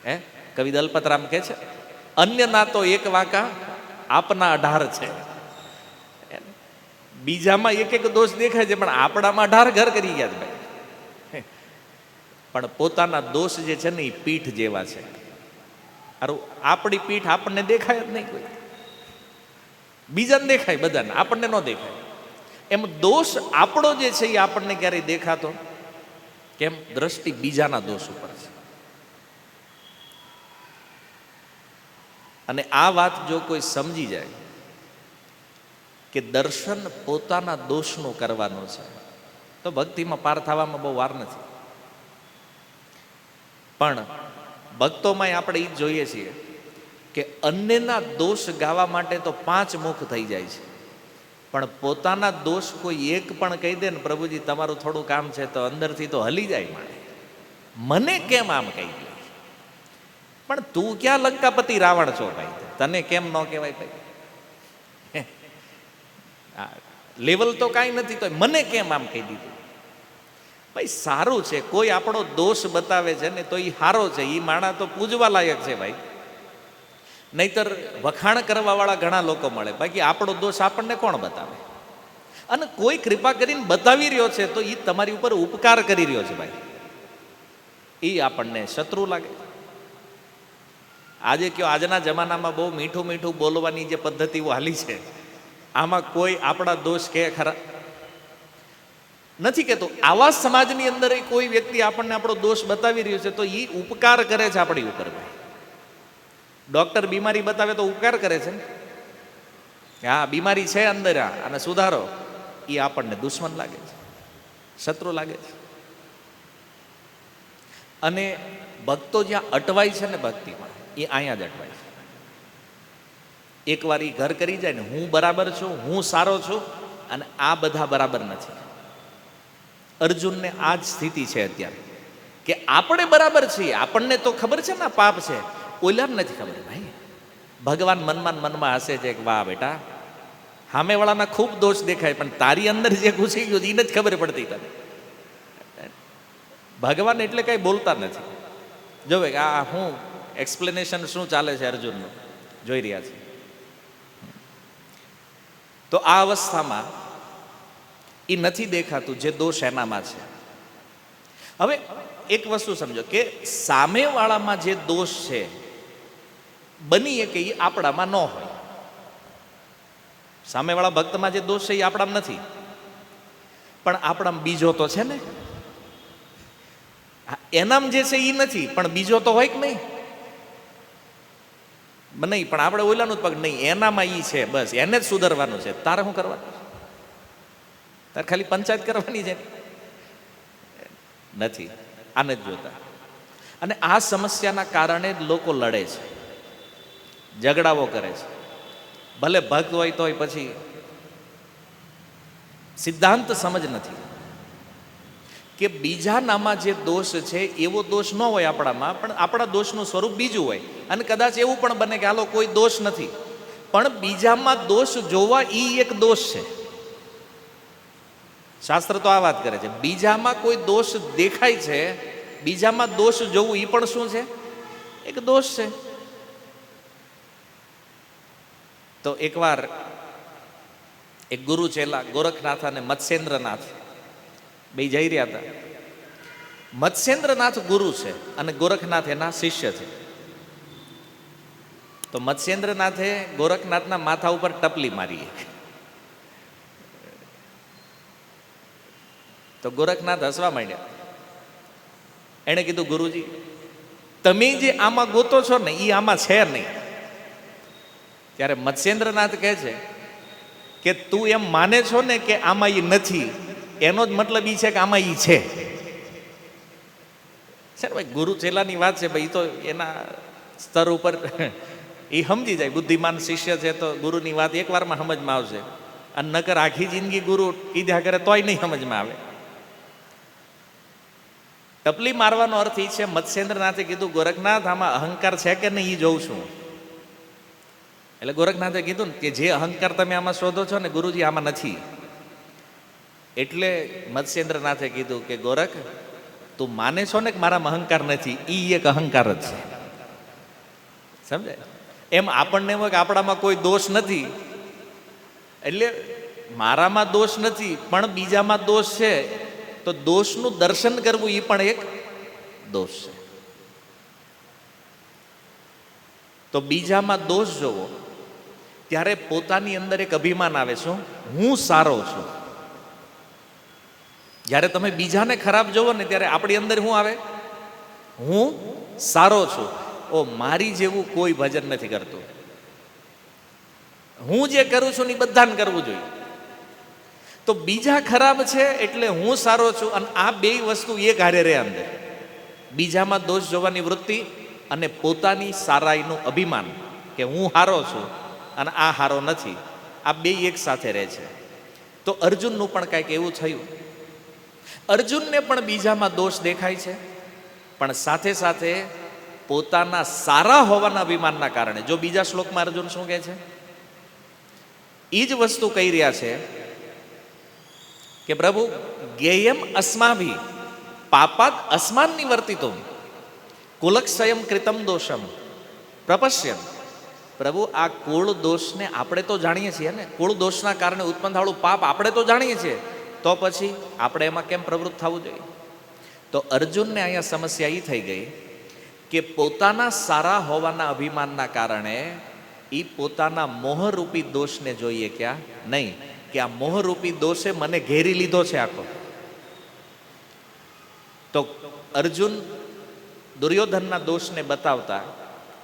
હે કવિ દલપતરામ કહે છે, અન્યના તો એક વાંકા આપના 18 છે. બીજામાં એક એક દોષ દેખાય છે, પણ આપણામાં 18 ઘર કરી ગયા છે ભાઈ. પણ પોતાના દોષ જે છે ને એ પીઠ જેવા છે. અરે આપણી પીઠ આપણને દેખાય જ નહીં, કોઈ બીજાને દેખાય, બધાને આપણને ન દેખાય. એમ દોષ આપણો જે છે એ આપણને ક્યારેય દેખાતો કેમ? દ્રષ્ટિ બીજાના દોષ ઉપર છે. અને આ વાત જો કોઈ સમજી જાય કે દર્શન પોતાના દોષનું કરવાનું છે તો ભક્તિમાં પાર થવામાં બહુ વાર નથી. પણ ભક્તોમાં આપણે એ જ જોઈએ છીએ કે અન્યના દોષ ગાવા માટે તો 5 મુખ થઈ જાય છે, પણ પોતાના દોષ કોઈ એક પણ કહી દે ને પ્રભુજી તમારું થોડું કામ છે તો અંદરથી તો હલી જાય માણે, મને કેમ આમ કહી દે. પણ તું ક્યાં લંકાપતિ રાવણ છો ભાઈ, તને કેમ ન કહેવાય ભાઈ? લેવલ તો કાંઈ નથી તો મને કેમ આમ કહી દીધું? ભાઈ સારું છે, કોઈ આપણો દોષ બતાવે છે ને તો એ સારો છે, એ માણસ તો પૂજવા લાયક છે ભાઈ. નહીતર વખાણ કરવા વાળા ઘણા લોકો મળે, બાકી આપણો દોષ આપણને કોણ બતાવે? અને કોઈ કૃપા કરીને બતાવી રહ્યો છે તો એ તમારી ઉપર ઉપકાર કરી રહ્યો છે ભાઈ, એ આપણને શત્રુ લાગે. આજે કયો આજના જમાનામાં બહુ મીઠું મીઠું બોલવાની જે પદ્ધતિઓ હાલી છે, આમાં કોઈ આપણા દોષ કે ખરા નથી કહેતો. આવા સમાજની અંદર કોઈ વ્યક્તિ આપણને આપણો દોષ બતાવી રહ્યો છે તો એ ઉપકાર કરે છે આપણી ઉપર. ડોક્ટર બીમારી બતાવે તો ઉપકાર કરે છે, હા બીમારી છે અંદર અને સુધારો, એ આપણને દુશ્મન લાગે છે, શત્રુ લાગે છે. અને ભક્તો જ્યાં અટવાય છે ને ભક્તિમાં, એ અહીંયા જ અટવાય છે. એકવાર એ ઘર કરી જાય ને હું બરાબર છું, હું સારો છું અને આ બધા બરાબર નથી. અર્જુનને આ જ સ્થિતિ છે અત્યારે કે આપણે બરાબર છીએ, આપણને તો ખબર છે ને પાપ છે, ઓલાને નથી ખબર. ભાઈ ભગવાન મનમાં હશે છે કે વાહ બેટા સામેવાળાના ખૂબ દોષ દેખાય, પણ તારી અંદર જે ઘૂસી ગયું એને જ ખબર પડતી તને. ભગવાન એટલે કઈ બોલતા નથી. જોવે કે આ હું એક્સપ્લેનેશન શું ચાલે છે અર્જુનનું જોઈ રહ્યા છે. તો આ અવસ્થામાં એ નથી દેખાતું જે દોષ એનામાં છે. હવે એક વસ્તુ સમજો કે સામેવાળામાં જે દોષ છે બની કે એ આપણામાં ન હોય. સામેવાળા ભક્તમાં જે દોષ છે એ આપણામાં નથી, પણ આપણામાં બીજો તો છે ને. એનામ જે છે એ નથી, પણ બીજો તો હોય કે નહીં? નહીં, પણ આપણે ઓલાનું જ પગ નહીં, એનામાં ઈ છે, બસ એને જ સુધારવાનું છે. તારે શું કરવાનું? તારે ખાલી પંચાયત કરવાની છે નથી, આને જ જોતા. અને આ સમસ્યાના કારણે જ લોકો લડે છે, ઝઘડાઓ કરે છે. ભલે ભક્ત હોય તોય પછી સિદ્ધાંત સમજ નથી કે બીજાનામાં જે દોષ છે એવો દોષ ન હોય આપણામાં, પણ આપણા દોષનું સ્વરૂપ બીજું હોય. અને કદાચ એવું પણ બને કે હાલો કોઈ દોષ નથી, પણ બીજામાં દોષ જોવા એ એક દોષ છે. શાસ્ત્ર તો આ વાત કરે છે, બીજામાં કોઈ દોષ દેખાય છે, બીજામાં દોષ જોવું એ પણ શું છે? એક દોષ છે. તો એકવાર એક ગુરુ ચેલા ગોરખનાથ અને મત્સ્યેન્દ્રનાથ બે જઈ રહ્યા હતા. મત્સ્યેન્દ્રનાથ ગુરુ છે અને ગોરખનાથ એના શિષ્ય છે. તો મત્સ્યેન્દ્રનાથે ગોરખનાથના માથા ઉપર ટપલી મારી. તો ગોરખનાથ હસવા માંડ્યા. એણે કીધું, ગુરુજી, તમે જે આમાં ગોતો છો ને એ આમાં છે નહીં. ત્યારે મત્સ્યેન્દ્રનાથ કહે છે કે તું એમ માને છો ને કે આમાં એ નથી, એનો જ મતલબ એ છે કે આમાં એ છે. છે ને ભાઈ, ગુરુ ચેલાની વાત છે ભાઈ, તો એના સ્તર ઉપર એ સમજી જાય. બુદ્ધિમાન શિષ્ય છે તો ગુરુની વાત એક વારમાં સમજમાં આવશે, અને નકર આખી જિંદગી ગુરુ કીધા કરે તોય નહીં સમજમાં આવે. ટપલી મારવાનો અર્થ એ છે, મત્સ્યેન્દ્રનાથે કીધું, ગોરખનાથ આમાં અહંકાર છે કે નહીં એ જોઉં છું. એટલે ગોરખનાથે કીધું ને કે જે અહંકાર તમે આમાં શોધો છો ને ગુરુજી આમાં નથી. એટલે મત્સ્યેન્દ્રનાથે કીધું કે ગોરખ, તું માને છો ને કે મારામાં અહંકાર નથી, એ એક અહંકાર જ છે. સમજાય? એમ આપણને એમ હોય કે આપણામાં કોઈ દોષ નથી, એટલે મારામાં દોષ નથી પણ બીજામાં દોષ છે, તો દોષનું દર્શન કરવું એ પણ એક દોષ છે. તો બીજામાં દોષ જોવો ત્યારે પોતાની અંદર એક અભિમાન આવે છે, હું સારો છું. જ્યારે તમે બીજાને ખરાબ જોવો ને ત્યારે આપણી અંદર શું આવે? હું સારો છું. ઓ, મારી જેવું કોઈ ભજન નથી કરતું. હું જે કરું છું ને બધાને કરવું જોઈએ. તો બીજા ખરાબ છે એટલે હું સારો છું, અને આ બે વસ્તુ એક હારે રહે અંદર. બીજામાં દોષ જોવાની વૃત્તિ અને પોતાની સારાઈનું અભિમાન કે હું હારો છું અને આ હારો નથી, આ બે એક સાથે રહે છે. તો અર્જુનનું પણ કંઈક એવું થયું. અર્જુનને પણ બીજામાં દોષ દેખાય છે, પણ સાથે સાથે પોતાના સારા હોવાના અભિમાનના કારણે. જો બીજા શ્લોકમાં અર્જુન શું કહે છે? એ જ વસ્તુ કહી રહ્યા છે કે પ્રભુ, જ્ઞેયમ અસ્માભી પાપાત અસ્માન નિવર્તિતો કુલક્ષયમ કૃતમ દોષમ પ્રપશ્યમ. પ્રભુ, આ કુળ દોષને આપણે તો જાણીએ છીએ ને, કુળ દોષના કારણે ઉત્પન્ન થાળું પાપ આપણે તો જાણીએ છીએ, તો પછી આપણે એમાં કેમ પ્રવૃત્ત થવું જોઈએ? તો અર્જુનને અહીંયા સમસ્યા એ થઈ ગઈ કે પોતાના સારા હોવાના અભિમાનના કારણે એ પોતાના મોહરૂપી દોષને જોઈએ ક્યાં નહીં, કે આ મોહરૂપી દોષે મને ઘેરી લીધો છે આખો. તો અર્જુન દુર્યોધનના દોષને બતાવતા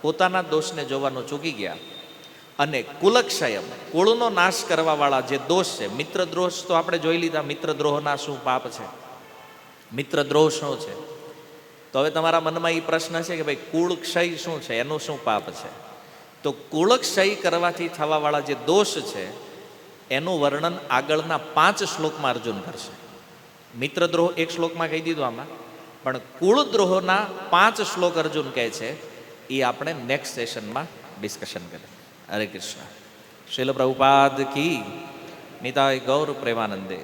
પોતાના દોષને જોવાનું ચૂકી ગયા, અને કુલક્ષયમ, કુળનો નાશ કરવા વાળા જે દોષ છે, મિત્રદ્રોહ તો આપણે જોઈ લીધા, મિત્રદ્રોહના શું પાપ છે, મિત્રદ્રોહ શું છે. તો હવે તમારા મનમાં એ પ્રશ્ન છે કે ભાઈ કુળ ક્ષય શું છે, એનું શું પાપ છે? તો કુળક્ષય કરવાથી થવાવાળા જે દોષ છે એનું વર્ણન આગળના 5 શ્લોકમાં અર્જુન કરશે. મિત્રદ્રોહ એક શ્લોકમાં કહી દીધું આમાં, પણ કુળદ્રોહના 5 શ્લોક અર્જુન કહે છે, એ આપણે નેક્સ્ટ સેશનમાં ડિસ્કશન કરીએ. હરે કૃષ્ણ. શીલ પ્રભુપાદ કી નિતાય ગૌર પ્રેમાનંદે.